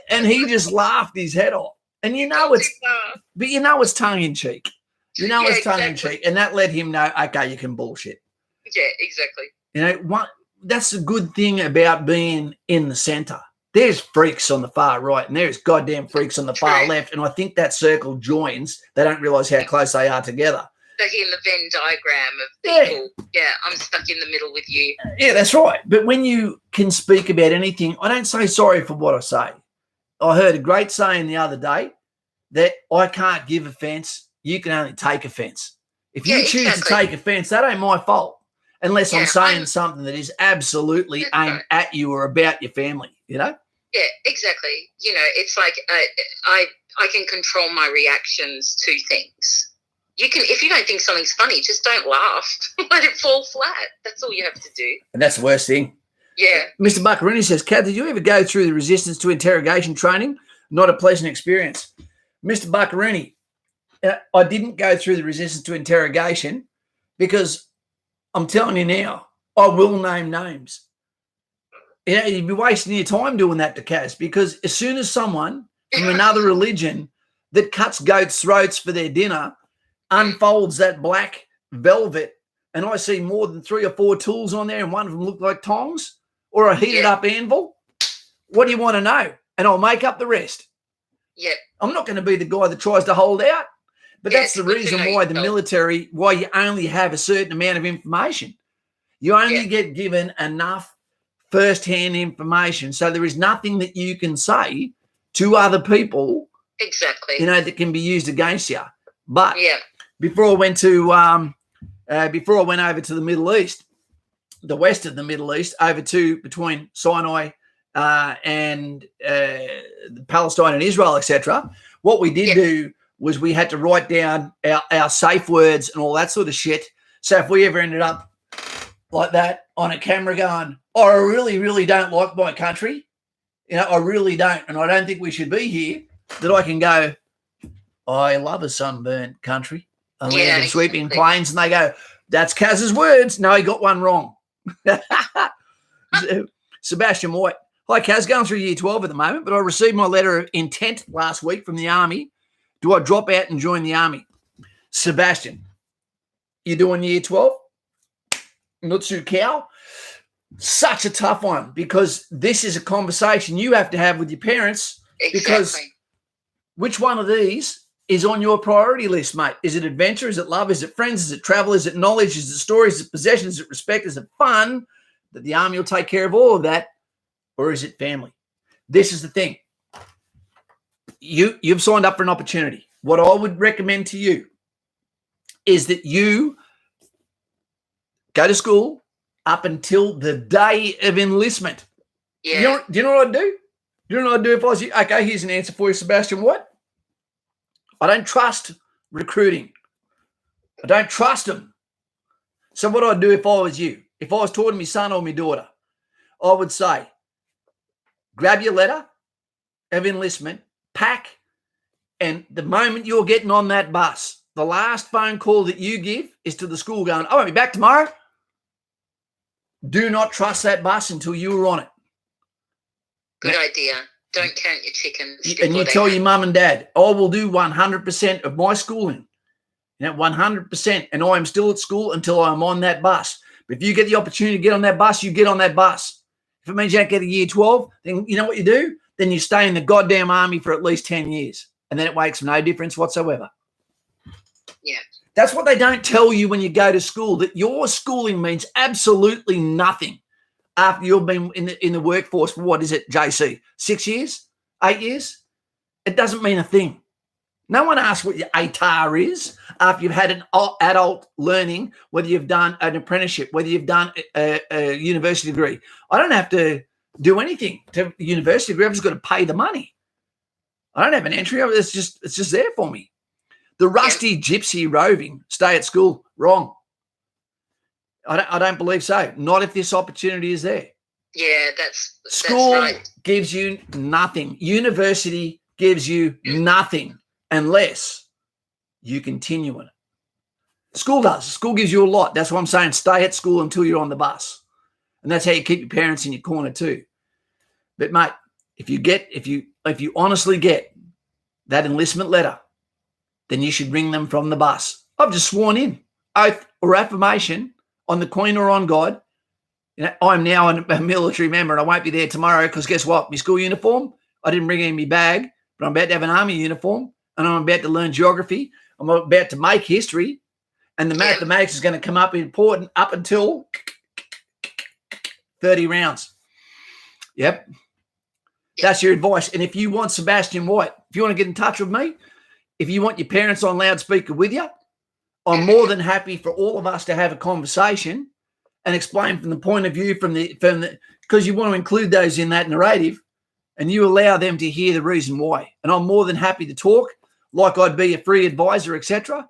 S1: And he just laughed his head off. And it's tongue-in-cheek. It's tongue-in-cheek. And that let him know, okay, you can bullshit.
S2: Yeah, exactly.
S1: That's the good thing about being in the centre. There's freaks on the far right and there's goddamn freaks on the far left. And I think that circle joins. They don't realise how close they are together.
S2: Stuck in the Venn diagram of people. Yeah, I'm stuck in the middle with you.
S1: Yeah, that's right. But when you can speak about anything, I don't say sorry for what I say. I heard a great saying the other day that I can't give offence. You can only take offence. If you choose to take offence, that ain't my fault. Unless I'm saying something that is absolutely aimed at you or about your family, Yeah,
S2: exactly. It's like I can control my reactions to things. You can, if you don't think something's funny, just don't laugh. Let it fall flat. That's all you have to do.
S1: And that's the worst thing.
S2: Yeah.
S1: Mr. Buccarini says, Kat, did you ever go through the resistance to interrogation training? Not a pleasant experience. Mr. Buccarini, I didn't go through the resistance to interrogation because I'm telling you now, I will name names. You'd be wasting your time doing that to Kaz, because as soon as someone from another religion that cuts goats' throats for their dinner unfolds that black velvet and I see more than 3 or 4 tools on there and one of them look like tongs or a heated up anvil, what do you want to know? And I'll make up the rest.
S2: Yep.
S1: I'm not going to be the guy that tries to hold out. But that's the reason why the military, why you only have a certain amount of information. You only get given enough first-hand information. So there is nothing that you can say to other people, that can be used against you. But before I went over to the Middle East, the west of the Middle East, over to between Sinai and Palestine and Israel, etc., what we did do was we had to write down our safe words and all that sort of shit. So if we ever ended up like that on a camera going, oh, I really, really don't like my country, I really don't, and I don't think we should be here, that I can go, I love a sunburnt country. I land in sweeping plains, and they go, that's Kaz's words. No, he got one wrong. Sebastian White. Hi, Kaz, going through year 12 at the moment, but I received my letter of intent last week from the Army. Do I drop out and join the Army? Sebastian, you doing year 12? Nutsu Cow? Such a tough one, because this is a conversation you have to have with your parents. Because which one of these is on your priority list, mate? Is it adventure? Is it love? Is it friends? Is it travel? Is it knowledge? Is it stories? Is it possession? Is it respect? Is it fun? That the Army will take care of all of that? Or is it family? This is the thing. You've signed up for an opportunity. What I would recommend to you is that you go to school up until the day of enlistment. Yeah. Do you know what I'd do? Do you know what I'd do if I was you? Okay, here's an answer for you, Sebastian. What? I don't trust recruiting. I don't trust them. So what I'd do if I was you, if I was talking to my son or my daughter, I would say, grab your letter of enlistment, pack, and the moment you're getting on that bus, the last phone call that you give is to the school going, I won't be back tomorrow. Do not trust that bus until you are on it.
S2: Good idea. Don't count your chickens.
S1: And you tell your mum and dad, I will do 100% of my schooling. 100%. And I am still at school until I'm on that bus. But if you get the opportunity to get on that bus, you get on that bus. If it means you don't get a year 12, then you know what you do? Then you stay in the goddamn army for at least 10 years. And then it makes no difference whatsoever.
S2: Yeah.
S1: That's what they don't tell you when you go to school, that your schooling means absolutely nothing after you've been in the workforce for, what is it, JC, 6 years, 8 years? It doesn't mean a thing. No one asks what your ATAR is after you've had an adult learning, whether you've done an apprenticeship, whether you've done a university degree. I don't have to do anything to a university degree. I've just got to pay the money. I don't have an entry. It's just there for me. The rusty gypsy roving, stay at school, wrong. I don't believe so. Not if this opportunity is there.
S2: Yeah, that's
S1: school
S2: right.
S1: Gives you nothing. University gives you nothing unless you continue in it. School does. School gives you a lot. That's what I'm saying. Stay at school until you're on the bus. And that's how you keep your parents in your corner too. But mate, if you honestly get that enlistment letter, then you should ring them from the bus. I've just sworn in, oath or affirmation on the Queen or on God. I'm now a military member and I won't be there tomorrow because guess what? My school uniform, I didn't bring in my bag, but I'm about to have an army uniform and I'm about to learn geography. I'm about to make history, and the mathematics is going to come up important up until 30 rounds. Yep. That's your advice. And if you want Sebastian White, if you want to get in touch with me, if you want your parents on loudspeaker with you, I'm more than happy for all of us to have a conversation and explain from the point of view from the because you want to include those in that narrative and you allow them to hear the reason why. And I'm more than happy to talk like I'd be a free advisor, etc.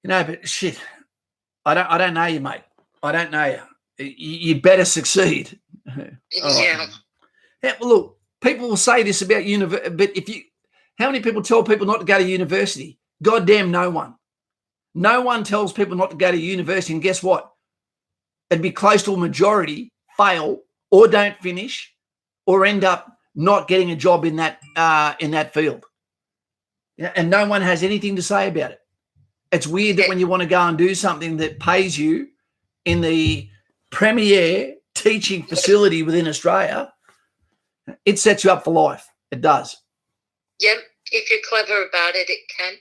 S1: But shit, I don't know you, mate. I don't know you. You better succeed.
S2: Yeah.
S1: Yeah. Well, look, people will say this about university, but how many people tell people not to go to university? Goddamn no one. No one tells people not to go to university, and guess what? It'd be close to a majority fail or don't finish or end up not getting a job in that field. And no one has anything to say about it. It's weird that when you want to go and do something that pays you in the premier teaching facility within Australia, it sets you up for life. It does.
S2: Yep. If you're clever about it, it can.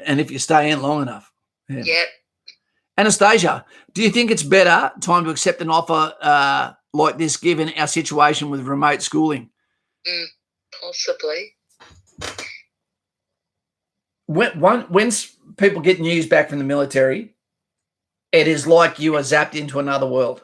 S1: And if you stay in long enough.
S2: Yeah. Yep.
S1: Anastasia, do you think it's better time to accept an offer like this given our situation with remote schooling?
S2: Possibly.
S1: When people get news back from the military, it is like you are zapped into another world.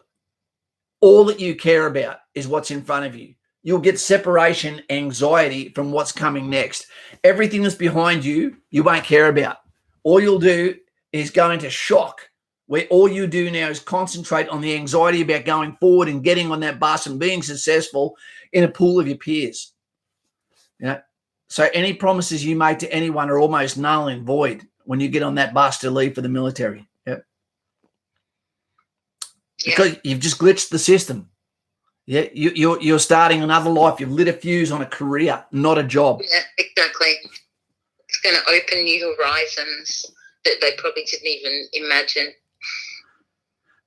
S1: All that you care about is what's in front of you. You'll get separation anxiety from what's coming next. Everything that's behind you, you won't care about. All you'll do is go into shock, where all you do now is concentrate on the anxiety about going forward and getting on that bus and being successful in a pool of your peers. So any promises you make to anyone are almost null and void when you get on that bus to leave for the military. Yep. Because you've just glitched the system. Yeah, you're starting another life. You've lit a fuse on a career, not a job.
S2: Yeah, exactly. It's going to open new horizons that they probably didn't even imagine.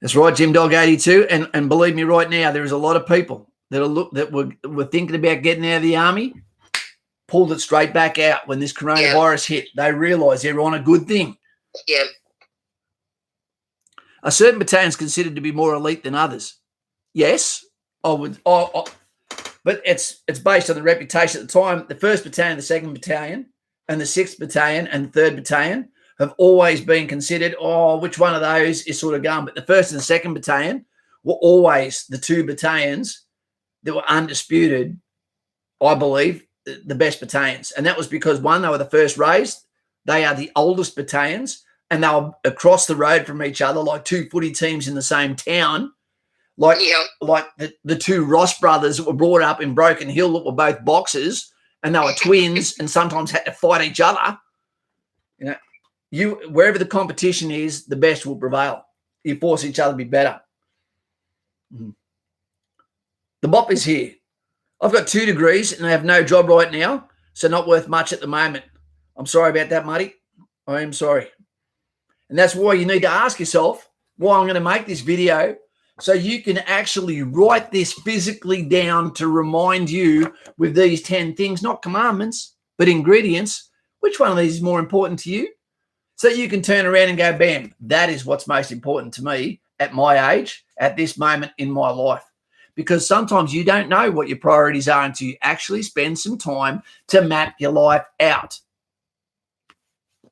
S1: That's right, Jim Dog 82. And believe me, right now there is a lot of people that were thinking about getting out of the army, pulled it straight back out when this coronavirus hit. They realised they were on a good thing.
S2: Yeah.
S1: A certain battalion is considered to be more elite than others. Yes. But it's based on the reputation at the time. The 1st Battalion, the 2nd Battalion, and the 6th Battalion and the 3rd Battalion have always been considered, which one of those is sort of going. But the 1st and the 2nd Battalion were always the 2 battalions that were undisputed, I believe, the best battalions. And that was because, one, they were the first raised. They are the oldest battalions, and they were across the road from each other, like two footy teams in the same town. Like the two Ross brothers that were brought up in Broken Hill that were both boxers, and they were twins and sometimes had to fight each other. Wherever the competition is, the best will prevail. You force each other to be better. The mop is here. I've got 2 degrees and I have no job right now, so not worth much at the moment. I'm sorry about that, Muddy. I am sorry. And that's why you need to ask yourself why I'm going to make this video, so you can actually write this physically down to remind you with these 10 things, not commandments, but ingredients. Which one of these is more important to you? So you can turn around and go, bam, that is what's most important to me at my age, at this moment in my life. Because sometimes you don't know what your priorities are until you actually spend some time to map your life out.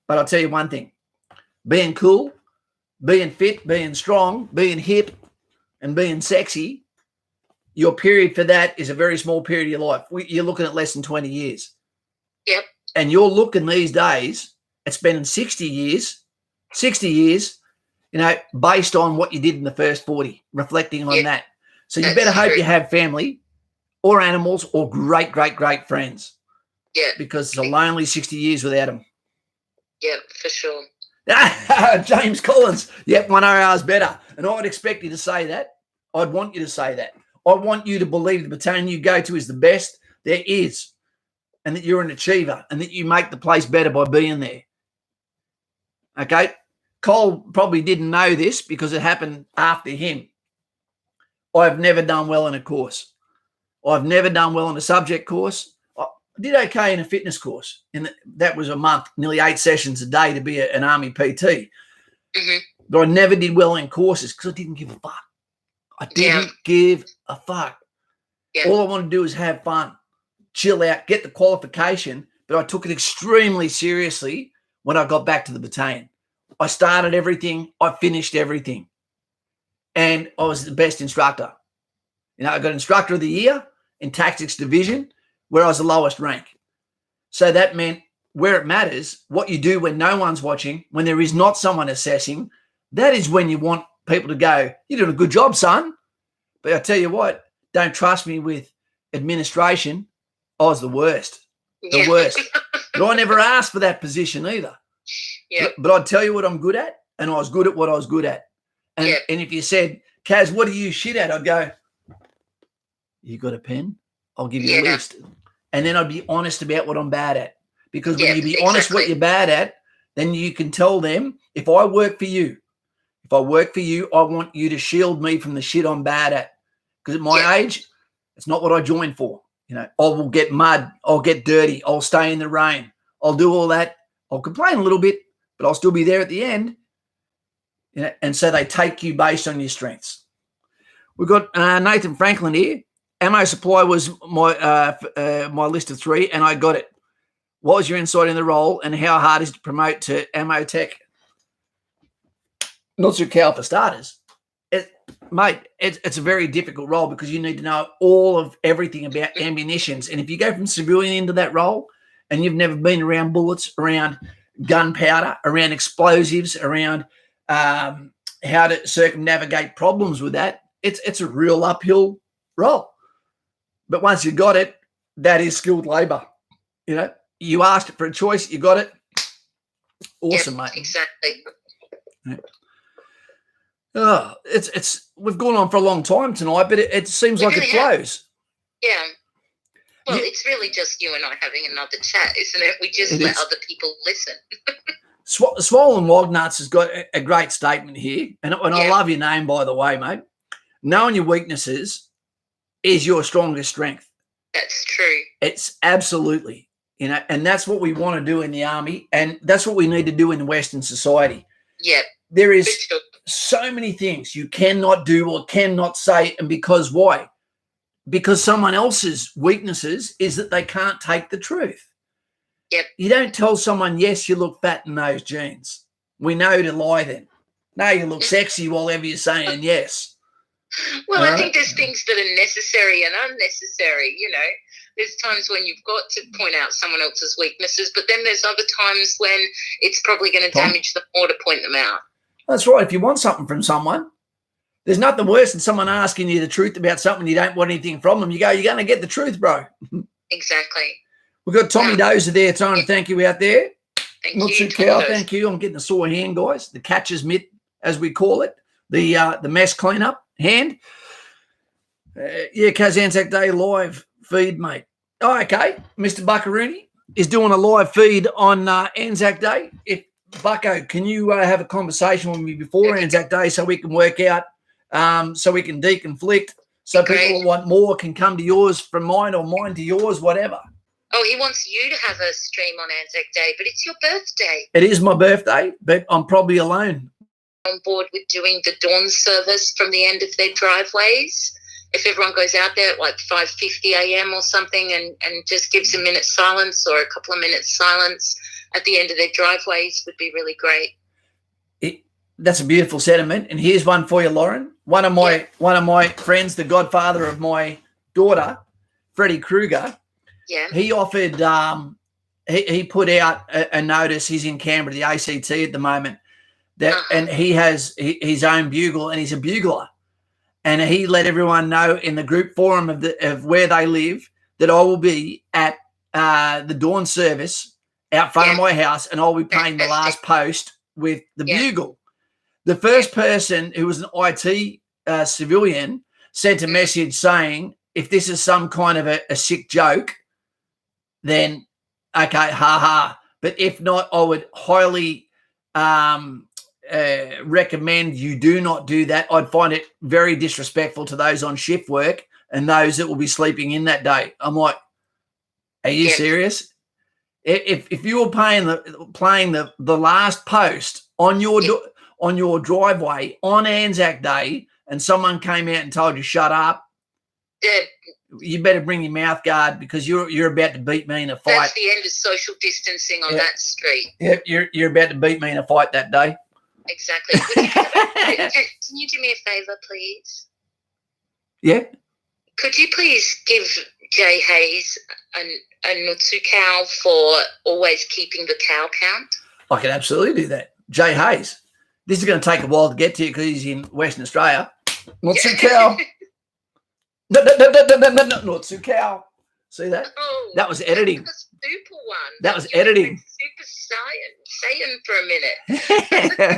S1: But I'll tell you one thing, being cool, being fit, being strong, being hip, and being sexy, your period for that is a very small period of your life. You're looking at less than 20 years.
S2: Yep.
S1: And you're looking these days at spending 60 years, based on what you did in the first 40, reflecting on that. So you better hope you have family or animals or great, great, great friends.
S2: Yeah.
S1: Because it's a lonely 60 years without them.
S2: Yeah, for sure.
S1: James Collins. Yep, 1 hour's better. And I would expect you to say that. I'd want you to say that. I want you to believe the battalion you go to is the best there is, and that you're an achiever, and that you make the place better by being there. Okay? Cole probably didn't know this because it happened after him. I've never done well in a course. I've never done well in a subject course. I did okay in a fitness course. That was a month, nearly 8 sessions a day to be an Army PT.
S2: Mm-hmm.
S1: But I never did well in courses because I didn't give a fuck. I didn't give a fuck. Yeah. All I wanted to do was have fun, chill out, get the qualification. But I took it extremely seriously when I got back to the battalion. I started everything. I finished everything. And I was the best instructor. I got Instructor of the Year in Tactics Division, where I was the lowest rank. So that meant where it matters, what you do when no one's watching, when there is not someone assessing, that is when you want people to go, "You did a good job, son." But I tell you what, don't trust me with administration. I was the worst. The worst. But I never asked for that position either.
S2: Yeah.
S1: But I'd tell you what I'm good at, and I was good at what I was good at. And if you said, "Kaz, what are you shit at?" I'd go, "You got a pen? I'll give you a list." And then I'd be honest about what I'm bad at. Because when you be honest what you're bad at, then you can tell them, if I work for you, I want you to shield me from the shit I'm bad at. Because at my age, it's not what I joined for. I will get mud. I'll get dirty. I'll stay in the rain. I'll do all that. I'll complain a little bit, but I'll still be there at the end. And so they take you based on your strengths. We've got Nathan Franklin here. Ammo supply was my list of 3, and I got it. What was your insight in the role, and how hard is it to promote to ammo tech? Not so Cal for starters. It's a very difficult role because you need to know all of everything about ammunitions. And if you go from civilian into that role and you've never been around bullets, around gunpowder, around explosives, around how to circumnavigate problems with that, it's a real uphill role. But once you got it, that is skilled labor. You asked it for a choice, you got it. Awesome, mate.
S2: Exactly.
S1: Yeah. Oh, we've gone on for a long time tonight, but it seems like it flows.
S2: Yeah. Well, it's really just you and I having another chat, isn't it? We just let other people listen.
S1: Swollen Wognuts has got a great statement here, and I love your name, by the way, mate. Knowing your weaknesses is your strongest strength.
S2: That's true.
S1: It's absolutely, and that's what we want to do in the Army, and that's what we need to do in Western society.
S2: Yeah.
S1: There is so many things you cannot do or cannot say, and because why? Because someone else's weaknesses is that they can't take the truth.
S2: Yep.
S1: You don't tell someone, "Yes, you look fat in those jeans." We know to lie then. No, you look sexy while ever you're saying yes.
S2: Well, I think there's things that are necessary and unnecessary, There's times when you've got to point out someone else's weaknesses, but then there's other times when it's probably going to damage them more to point them out.
S1: That's right. If you want something from someone, there's nothing worse than someone asking you the truth about something you don't want anything from them. You go, you're going to get the truth, bro.
S2: Exactly.
S1: We've got Tommy Dozer there trying to thank you out there.
S2: Thank
S1: Not
S2: you,
S1: too cow. Thank you. I'm getting a sore hand, guys. The catcher's mitt, as we call it. The mess cleanup hand. Kaz Anzac Day live feed, mate. Oh, okay. Mr. Buckaroony is doing a live feed on Anzac Day. If Bucko, can you have a conversation with me before Anzac Day so we can work out, so we can deconflict, so people who want more can come to yours from mine or mine to yours, whatever.
S2: Oh, he wants you to have a stream on Anzac Day, but it's your birthday.
S1: It is my birthday, but I'm probably alone.
S2: On board with doing the dawn service from the end of their driveways. If everyone goes out there at like 5:50 a.m. or something and just gives a minute's silence or a couple of minutes silence at the end of their driveways would be really great.
S1: That's a beautiful sentiment. And here's one for you, Lauren. One of my friends, the godfather of my daughter, Freddie Kruger, he offered, he put out a notice. He's in Canberra, the ACT at the moment, that and he has his own bugle, and he's a bugler. And he let everyone know in the group forum of where they live that I will be at the dawn service out front of my house, and I'll be playing the last post with the bugle. The first person who was an IT civilian sent a message saying, if this is some kind of a sick joke, then okay, ha. But if not, I would highly recommend you do not do that. I'd find it very disrespectful to those on shift work and those that will be sleeping in that day. I'm like, are you serious? If you were playing the last post on your driveway on Anzac Day and someone came out and told you shut up, you better bring your mouth guard because you're about to beat me in a fight.
S2: That's the end of social distancing on that street.
S1: Yep, you're about to beat me in a fight that day.
S2: Exactly. Can you do me a favour, please?
S1: Yeah.
S2: Could you please give Jay Hayes a nutsu cow for always keeping the cow count? I
S1: can absolutely do that. Jay Hayes. This is going to take a while to get to you because he's in Western Australia. Nutsu cow. No, nutsu cow. See that?
S2: Oh,
S1: that was editing.
S2: That's the super one.
S1: That was editing.
S2: Super Saiyan for a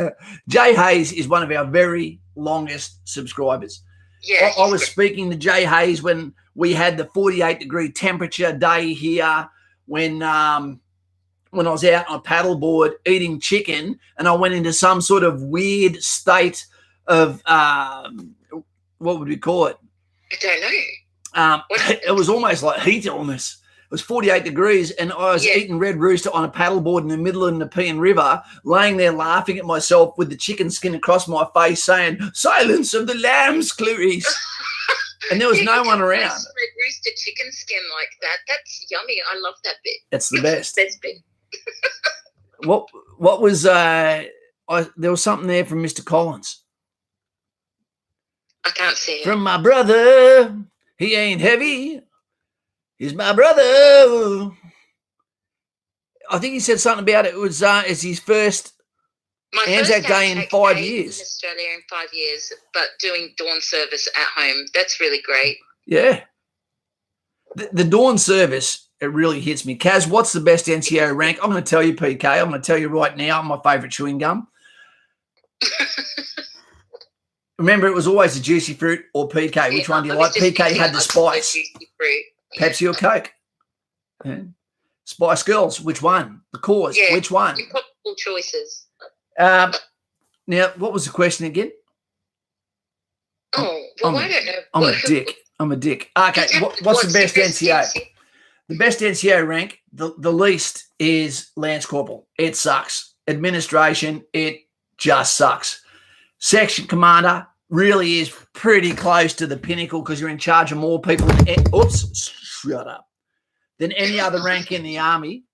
S2: minute.
S1: Jay Hayes is one of our very longest subscribers.
S2: Yeah,
S1: I was speaking to Jay Hayes when we had the 48-degree temperature day here when I was out on a paddleboard eating chicken, and I went into some sort of weird state of what would we call it?
S2: I don't know.
S1: It was almost like heat illness. It was 48 degrees, and I was eating Red Rooster on a paddleboard in the middle of the Nepean River, laying there laughing at myself with the chicken skin across my face, saying, "Silence of the lambs, Clarice." And there was no one around.
S2: Red Rooster chicken skin like that. That's yummy. I love that bit.
S1: It's the best.
S2: Best bit.
S1: What was there was something there from Mr. Collins.
S2: I can't see it.
S1: From my brother, he ain't heavy. He's my brother. I think he said something about it was it's his first Anzac Day in 5 years.
S2: In Australia in 5 years, but doing dawn service at home. That's really great.
S1: Yeah. The dawn service, it really hits me. Kaz, what's the best NCO rank? I'm going to tell you, PK. I'm going to tell you right now, my favourite chewing gum. Remember, it was always the juicy fruit or PK. Which one do you like? PK had the spice.
S2: Juicy fruit.
S1: Pepsi or Coke? Yeah. Spice Girls, which one? The Cause, which one?
S2: Impossible choices.
S1: Now, what was the question again?
S2: Oh, well, I don't know.
S1: I'm a dick. Okay, what's the best NCO? The best NCO rank, the least is Lance Corporal. It sucks. Administration, it just sucks. Section Commander really is pretty close to the pinnacle because you're in charge of more people than any other rank in the Army.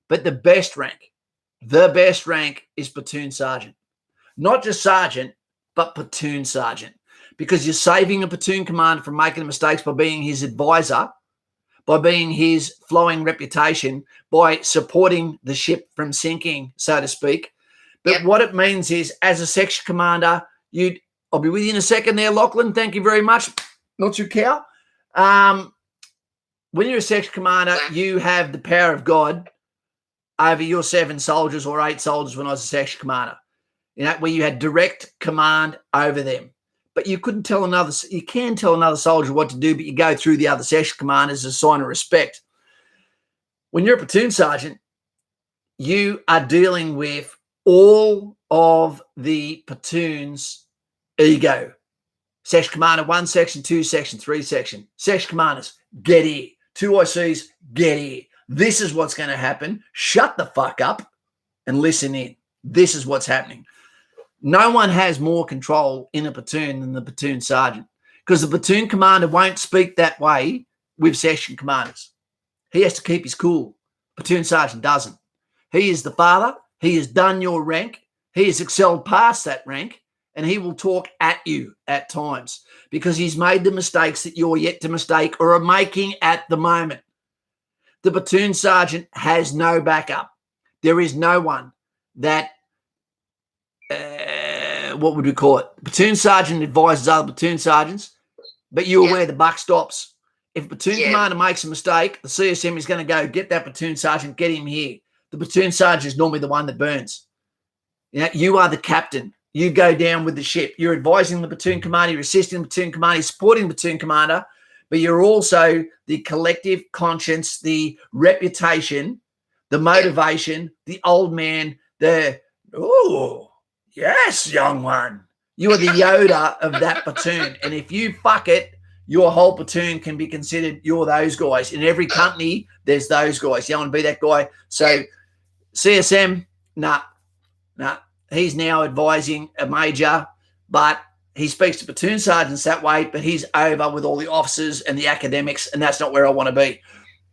S1: But the best rank is Platoon Sergeant. Not just Sergeant, but Platoon Sergeant. Because you're saving a platoon commander from making mistakes by being his advisor, by being his flowing reputation, by supporting the ship from sinking, so to speak. But what it means is, as a section commander, I'll be with you in a second there, Lachlan. Thank you very much. Not your cow. When you're a section commander, you have the power of God over your 7 soldiers or 8 soldiers when I was a section commander, where you had direct command over them. But you can tell another soldier what to do, but you go through the other section commanders as a sign of respect. When you're a platoon sergeant, you are dealing with all of the platoon's ego. Section commander 1, section 2, section 3, section. Section commanders, get here. 2 ICs, get here. This is what's going to happen. Shut the fuck up and listen in. This is what's happening. No one has more control in a platoon than the platoon sergeant, because the platoon commander won't speak that way with section commanders. He has to keep his cool. Platoon sergeant doesn't. He is the father. He has done your rank. He has excelled past that rank, and he will talk at you at times because he's made the mistakes that you're yet to mistake or are making at the moment. The platoon sergeant has no backup. There is no one that, what would we call it? Platoon sergeant advises other platoon sergeants, but you're aware the buck stops. If a platoon commander makes a mistake, the CSM is going to go, get that platoon sergeant, get him here. The platoon sergeant is normally the one that burns. You are the captain. You go down with the ship. You're advising the platoon commander, you're assisting the platoon commander, you're supporting the platoon commander, but you're also the collective conscience, the reputation, the motivation, the old man, yes, young one. You are the Yoda of that platoon. And if you fuck it, your whole platoon can be considered you're those guys. In every company, there's those guys. You want to be that guy. So CSM, nah. He's now advising a major, but he speaks to platoon sergeants that way, but he's over with all the officers and the academics, and that's not where I want to be.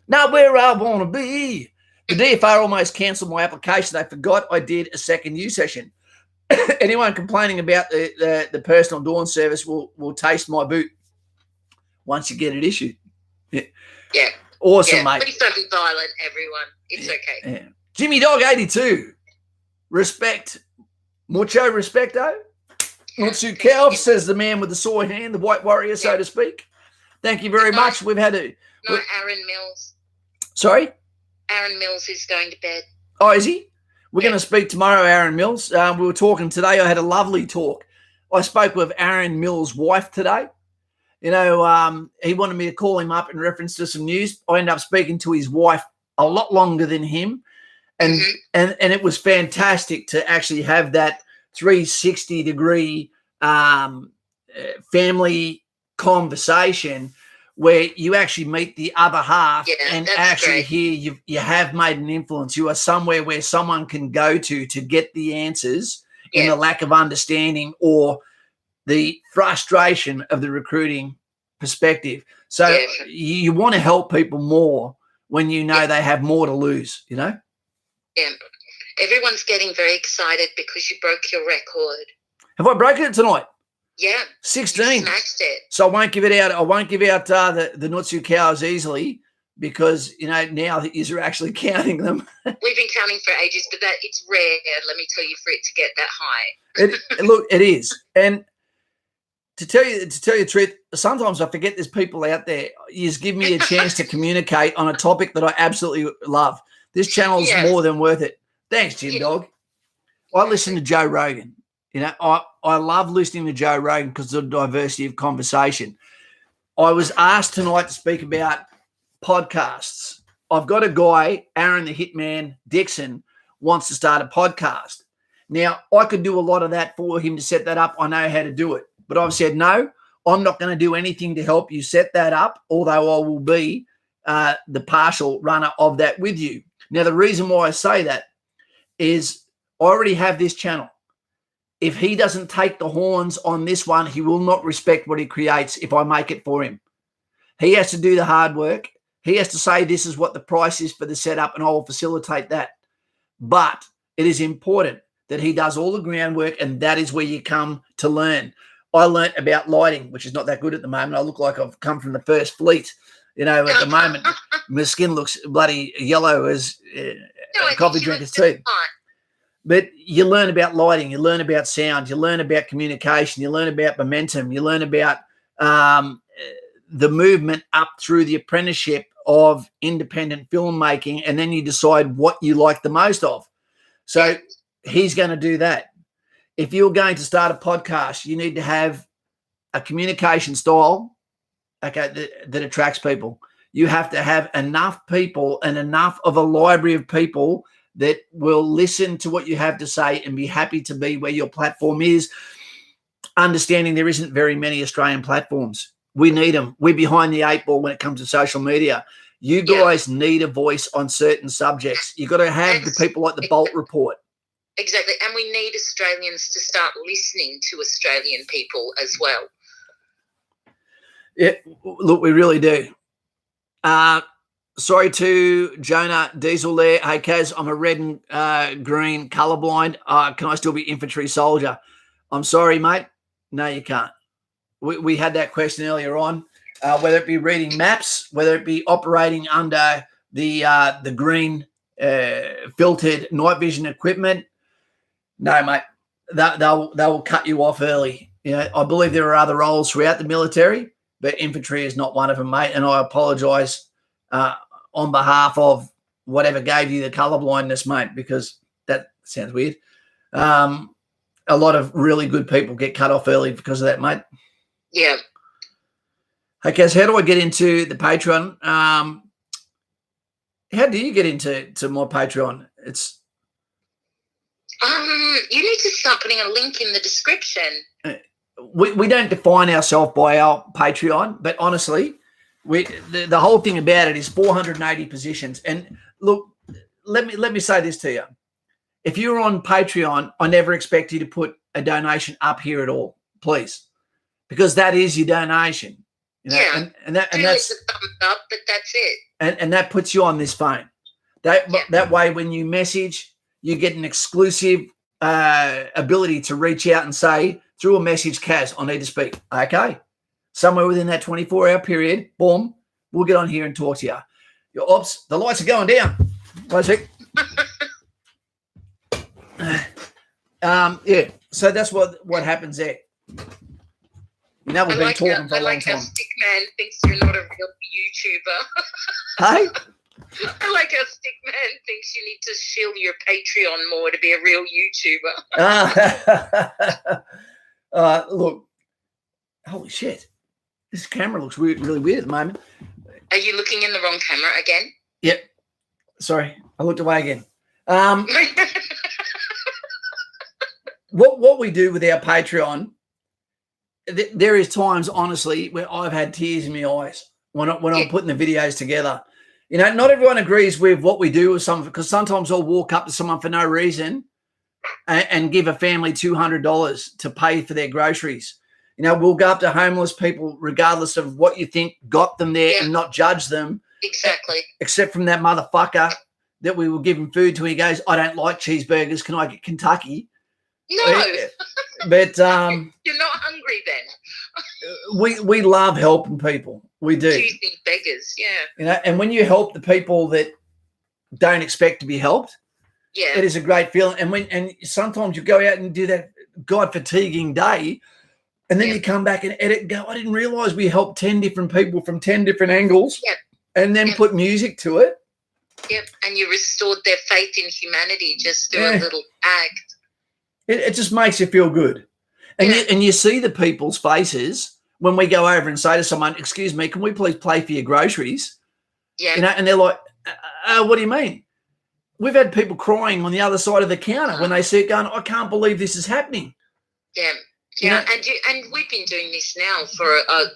S1: Not where I want to be. The DFR almost cancelled my application. They forgot I did a second U session. Anyone complaining about the personal dawn service will taste my boot once you get it issued. Yeah. Awesome, mate.
S2: Please don't be violent, everyone. It's okay.
S1: Yeah. Jimmy Dog 82. Respect. Mucho respecto. Not too cow, says the man with the sword hand, the white warrior, so to speak. Thank you very much. We've had a...
S2: No, Aaron Mills.
S1: Sorry?
S2: Aaron Mills is going to bed.
S1: Oh, is he? We're going to speak tomorrow, Aaron Mills. We were talking today. I had a lovely talk. I spoke with Aaron Mills' wife today. He wanted me to call him up in reference to some news. I ended up speaking to his wife a lot longer than him. And it was fantastic to actually have that 360-degree family conversation where you actually meet the other half and actually hear you have made an influence. You are somewhere where someone can go to get the answers in the lack of understanding or the frustration of the recruiting perspective. So you want to help people more when you know they have more to lose, Yeah.
S2: Everyone's getting very excited because you broke your record.
S1: Have I broken it tonight?
S2: Yeah.
S1: 16.
S2: You smashed it.
S1: So I won't give it out. I won't give out the Nutsu cows easily because, now that you're actually counting them.
S2: We've been counting for ages, but it's rare, let me tell you, for it to get that high.
S1: Look, it is. And to tell you the truth, sometimes I forget there's people out there. You just give me a chance to communicate on a topic that I absolutely love. This channel's more than worth it. Thanks, Jim Dog. I listen to Joe Rogan. I love listening to Joe Rogan because of the diversity of conversation. I was asked tonight to speak about podcasts. I've got a guy, Aaron the Hitman Dixon, wants to start a podcast. Now, I could do a lot of that for him to set that up. I know how to do it. But I've said, no, I'm not going to do anything to help you set that up, although I will be the partial runner of that with you. Now, the reason why I say that is I already have this channel. If he doesn't take the horns on this one, he will not respect what he creates if I make it for him. He has to do the hard work. He has to say this is what the price is for the setup, and I will facilitate that. But it is important that he does all the groundwork, and that is where you come to learn. I learnt about lighting, which is not that good at the moment. I look like I've come from the first fleet. At the moment, my skin looks bloody yellow as
S2: No,
S1: a coffee drinker's tea. But you learn about lighting, you learn about sound, you learn about communication, you learn about momentum, you learn about the movement up through the apprenticeship of independent filmmaking, and then you decide what you like the most of. So he's going to do that. If you're going to start a podcast, you need to have a communication style, okay, that attracts people. You have to have enough people and enough of a library of people that will listen to what you have to say and be happy to be where your platform is, understanding there isn't very many Australian platforms. We need them. We're behind the 8 ball when it comes to social media. You guys need a voice on certain subjects. You've got to have the people like the Bolt Report.
S2: Exactly. And we need Australians to start listening to Australian people as well.
S1: Yeah, look, we really do. Sorry to Jonah Diesel there. Hey, Kaz, I'm a red and green colorblind. Can I still be infantry soldier? I'm sorry, mate. No, you can't. We had that question earlier on, whether it be reading maps, whether it be operating under the green filtered night vision equipment. No, mate, they will cut you off early. I believe there are other roles throughout the military, but infantry is not one of them, mate. And I apologise on behalf of whatever gave you the colorblindness, mate, because that sounds weird. A lot of really good people get cut off early because of that, mate.
S2: Yeah.
S1: Okay, so how do I get into the Patreon? How do you get into my Patreon? It's
S2: you need to start putting a link in the description.
S1: We don't define ourselves by our Patreon, but honestly, the whole thing about it is 480 positions. And look, let me say this to you. If you're on Patreon, I never expect you to put a donation up here at all, please, because that is your donation.
S2: And that's a thumbs up, but that's it.
S1: And that puts you on this phone. That way, when you message, you get an exclusive ability to reach out and say through a message, Kaz, I need to speak. Okay. Somewhere within that 24-hour period, boom, we'll get on here and talk to you. Oops, the lights are going down. Wait a sec. Yeah, so that's what happens there. We've been talking for a long time.
S2: How Stick Man thinks you're not a real YouTuber.
S1: Hey?
S2: I like how Stick Man thinks you need to shill your Patreon more to be a real YouTuber.
S1: Look, holy shit. This camera looks really weird at the moment.
S2: Are you looking in the wrong camera again?
S1: Yep. Sorry, I looked away again. What we do with our Patreon, there is times, honestly, where I've had tears in my eyes when I'm putting the videos together. Not everyone agrees with what we do with some, because sometimes I'll walk up to someone for no reason and give a family $200 to pay for their groceries. We'll go up to homeless people regardless of what you think got them there and not judge them.
S2: Exactly.
S1: Except from that motherfucker that we were giving food to. He goes, I don't like cheeseburgers. Can I get Kentucky?
S2: No.
S1: But
S2: you're not hungry then.
S1: we love helping people. We do.
S2: Choosing beggars, yeah.
S1: And when you help the people that don't expect to be helped, it is a great feeling. And sometimes you go out and do that God fatiguing day, and then you come back and edit and go, I didn't realize we helped 10 different people from 10 different angles, and then put music to it.
S2: Yep, and you restored their faith in humanity just through a little act.
S1: It just makes you feel good. And you see the people's faces when we go over and say to someone, excuse me, can we please pay for your groceries? Yeah. And they're like, what do you mean? We've had people crying on the other side of the counter when they see it going, I can't believe this is happening.
S2: Yeah. Yeah, and we've been doing this now for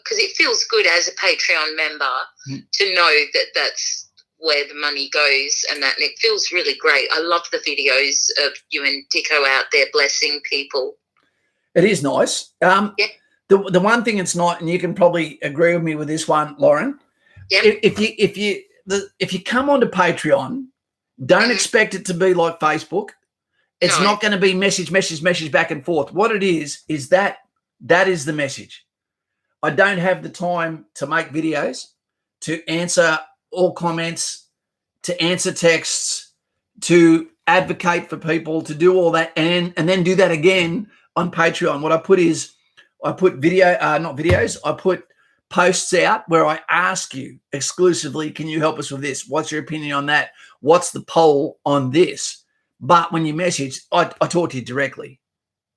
S2: because it feels good as a Patreon member to know that that's where the money goes and that, and it feels really great. I love the videos of you and Dicko out there blessing people.
S1: It is nice. The one thing it's not, and you can probably agree with me with this one, Lauren. Yeah. If you come onto Patreon, don't expect it to be like Facebook. It's not going to be message back and forth. What it is that is the message. I don't have the time to make videos. to answer all comments, to answer texts, to advocate for people, to do all that, and then do that again on Patreon. What I put is I put not videos, I put posts out where I ask you exclusively, can you help us with this? What's your opinion on that? What's the poll on this? But when you message, I talk to you directly.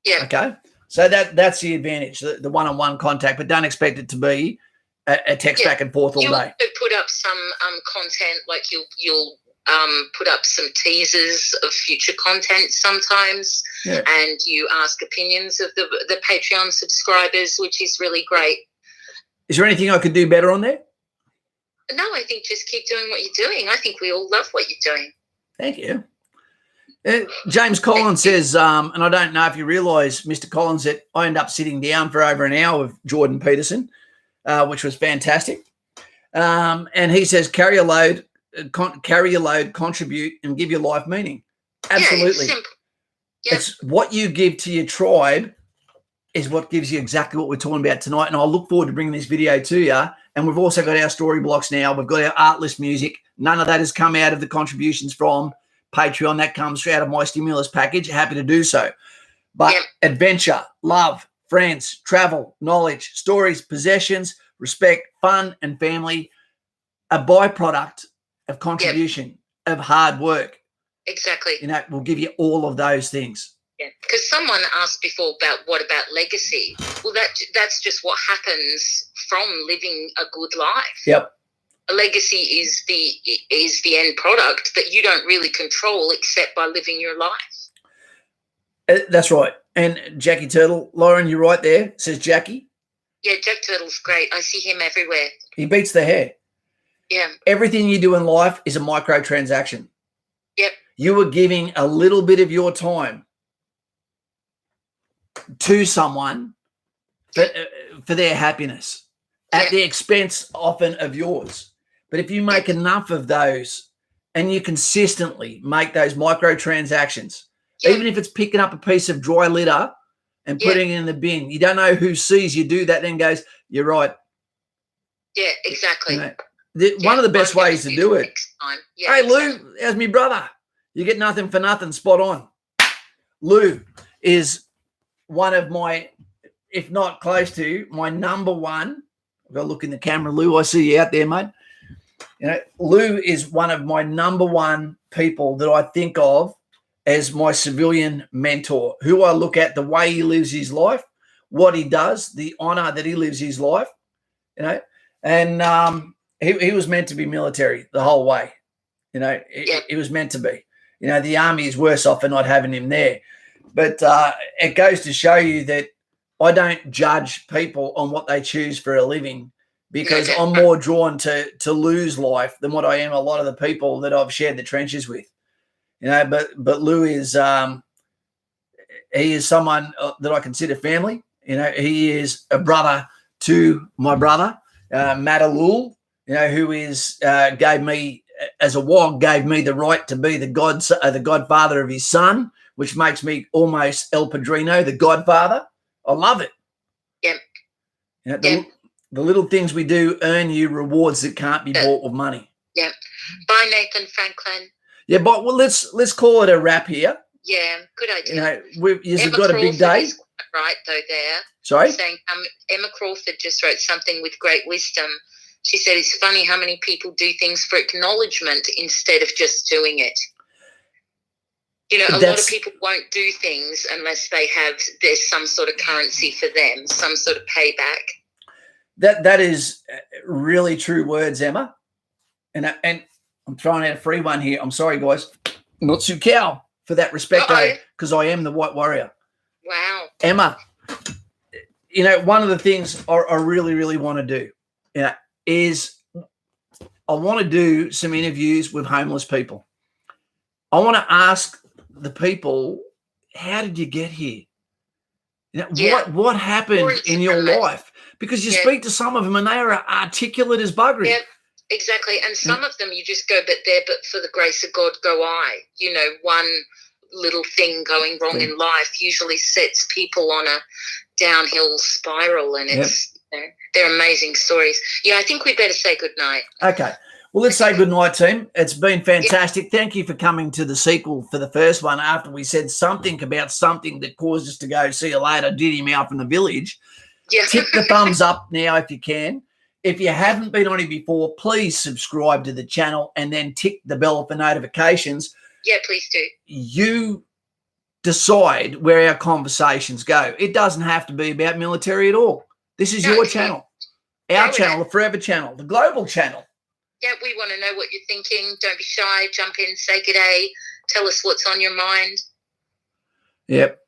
S2: Yeah.
S1: Okay. So that's the advantage, the one-on-one contact, but don't expect it to be a text back and forth all
S2: You'll
S1: day.
S2: put up some content, like you'll put up some teasers of future content sometimes, and you ask opinions of the Patreon subscribers, which is really great.
S1: Is there anything I could do better on there?
S2: No, I think just keep doing what you're doing. I think we all love what you're doing.
S1: Thank you. James Collins says, and I don't know if you realise, Mr. Collins, that I ended up sitting down for over an hour with Jordan Peterson, which was fantastic. And he says, carry your load, contribute, and give your life meaning. Absolutely.
S2: Yeah, it's simple. Yep.
S1: It's what you give to your tribe is what gives you exactly what we're talking about tonight. And I look forward to bringing this video to you. And we've also got our story blocks now. We've got our artless music. None of that has come out of the contributions from Patreon. That comes out of my stimulus package. Happy to do so. But adventure, love, friends, travel, knowledge, stories, possessions, respect, fun, and family, a byproduct of contribution, of hard work.
S2: Exactly.
S1: You know, we'll give you all of those things.
S2: Yeah, because someone asked before about what about legacy. Well, that's just what happens from living a good life.
S1: Yep.
S2: A legacy is the end product that you don't really control except by living your life.
S1: That's right. And Jackie Turtle, Lauren, you're right there, says Jackie.
S2: Yeah, Jack Turtle's great. I see him everywhere.
S1: He beats the hair.
S2: Yeah.
S1: Everything you do in life is a microtransaction.
S2: Yep.
S1: You are giving a little bit of your time to someone for their happiness at the expense often of yours. But if you make enough of those and you consistently make those microtransactions, even if it's picking up a piece of dry litter and putting it in the bin, you don't know who sees you do that then goes, you're right.
S2: Yeah, exactly.
S1: You know, one of the best ways to do it.
S2: Yeah,
S1: hey, Lou, how's me brother? You get nothing for nothing, spot on. Lou is one of my, if not close to, my number one. I've got to look in the camera, Lou. I see you out there, mate. You know, Lou is one of my number one people that I think of as my civilian mentor, who I look at the way he lives his life, what he does, the honor that he lives his life, you know, and he was meant to be military the whole way. You know, it was meant to be. You know, the army is worse off for not having him there. But it goes to show you that I don't judge people on what they choose for a living, because I'm more drawn to Lou's life than what I am a lot of the people that I've shared the trenches with. You know, but Lou is he is someone that I consider family. You know, he is a brother to my brother, Matt Alul, you know, who is gave me as a WOG, gave me the right to be the godfather of his son, which makes me almost El Padrino, the godfather. I love it.
S2: Yep.
S1: You know, the little things we do earn you rewards that can't be bought with money.
S2: Yeah. Bye, Nathan Franklin.
S1: Yeah, but well, let's call it a wrap here.
S2: Yeah, good idea.
S1: You know, you've got a big day.
S2: Right, though, there.
S1: Sorry?
S2: Saying, Emma Crawford just wrote something with great wisdom. She said, it's funny how many people do things for acknowledgement instead of just doing it. You know, a lot of people won't do things unless there's some sort of currency for them, some sort of payback.
S1: That is really true words, Emma. And I'm throwing out a free one here. I'm sorry, guys. Not Sue Cow for that respect, because I am the white warrior.
S2: Wow.
S1: Emma, you know, one of the things I really, really want to do, you know, is I want to do some interviews with homeless people. I want to ask the people, how did you get here? You know, what happened in your life? Because you speak to some of them and they are articulate as buggery.
S2: Yeah, exactly. And some of them you just go, but for the grace of God go I. You know, one little thing going wrong in life usually sets people on a downhill spiral, and it's They're amazing stories. Yeah, I think we better say good night.
S1: Okay. Well, let's say good night, team. It's been fantastic. Thank you for coming to the sequel for the first one after we said something about something that caused us to go, see you later, did him out from the village.
S2: Yeah.
S1: Tip the thumbs up now if you can. If you haven't been on it before, please subscribe to the channel and then tick the bell for notifications.
S2: Yeah, please do.
S1: You decide where our conversations go. It doesn't have to be about military at all. This is your channel, our channel, the Forever channel, the global channel.
S2: Yeah, we want to know what you're thinking. Don't be shy. Jump in, say good day. Tell us what's on your mind.
S1: Yep.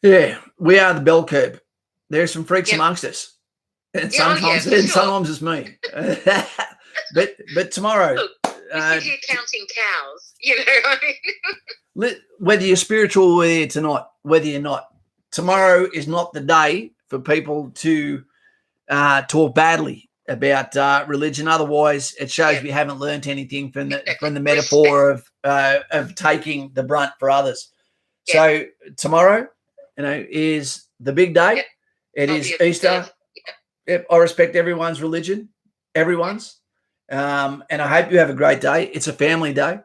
S1: Yeah, we are the bell curve. There's some freaks amongst us. And sometimes it's me. but tomorrow.
S2: Look, this is you counting cows, you know what I mean?
S1: Whether you're spiritual or whether you're not, tomorrow is not the day for people to talk badly about religion. Otherwise, it shows we haven't learnt anything from the metaphor of taking the brunt for others. So tomorrow, is the big day. It is Easter. Yep, I respect everyone's religion, everyone's. And I hope you have a great day. It's a family day.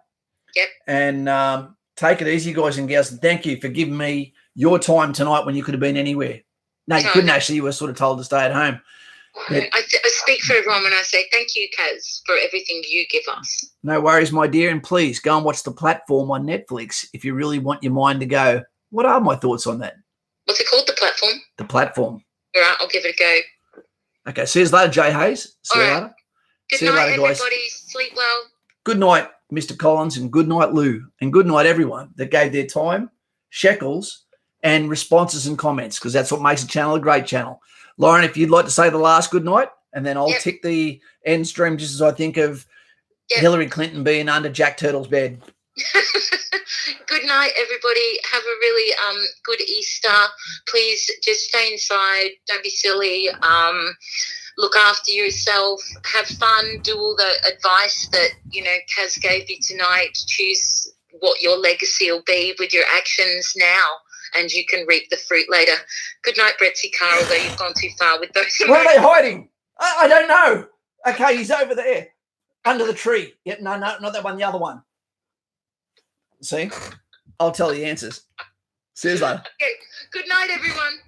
S2: Yep.
S1: And take it easy, guys and gals. And thank you for giving me your time tonight when you could have been anywhere. No, you couldn't actually. You were sort of told to stay at home.
S2: I speak for everyone when I say thank you, Kaz, for everything you give us.
S1: No worries, my dear. And please go and watch The Platform on Netflix if you really want your mind to go, what are my thoughts on that?
S2: What's it called? The Platform?
S1: The Platform.
S2: All right, I'll give it a go.
S1: Okay, see you later, Jay Hayes. See you later.
S2: Good night, everybody. Sleep well.
S1: Good night, Mr. Collins, and good night, Lou. And good night, everyone that gave their time, shekels, and responses and comments, because that's what makes a channel a great channel. Lauren, if you'd like to say the last good night, and then I'll tick the end stream just as I think of Hillary Clinton being under Jack Turtle's bed.
S2: Good night, everybody. Have a really good Easter. Please just stay inside. Don't be silly. Look after yourself. Have fun. Do all the advice that, Kaz gave you tonight. Choose what your legacy will be with your actions now, and you can reap the fruit later. Good night, Betsy Carl, though you've gone too far with those.
S1: Where are they hiding? I don't know. Okay, he's over there under the tree. Yep, no, not that one, the other one. See? I'll tell the answers. See you later.
S2: Okay. Good night, everyone.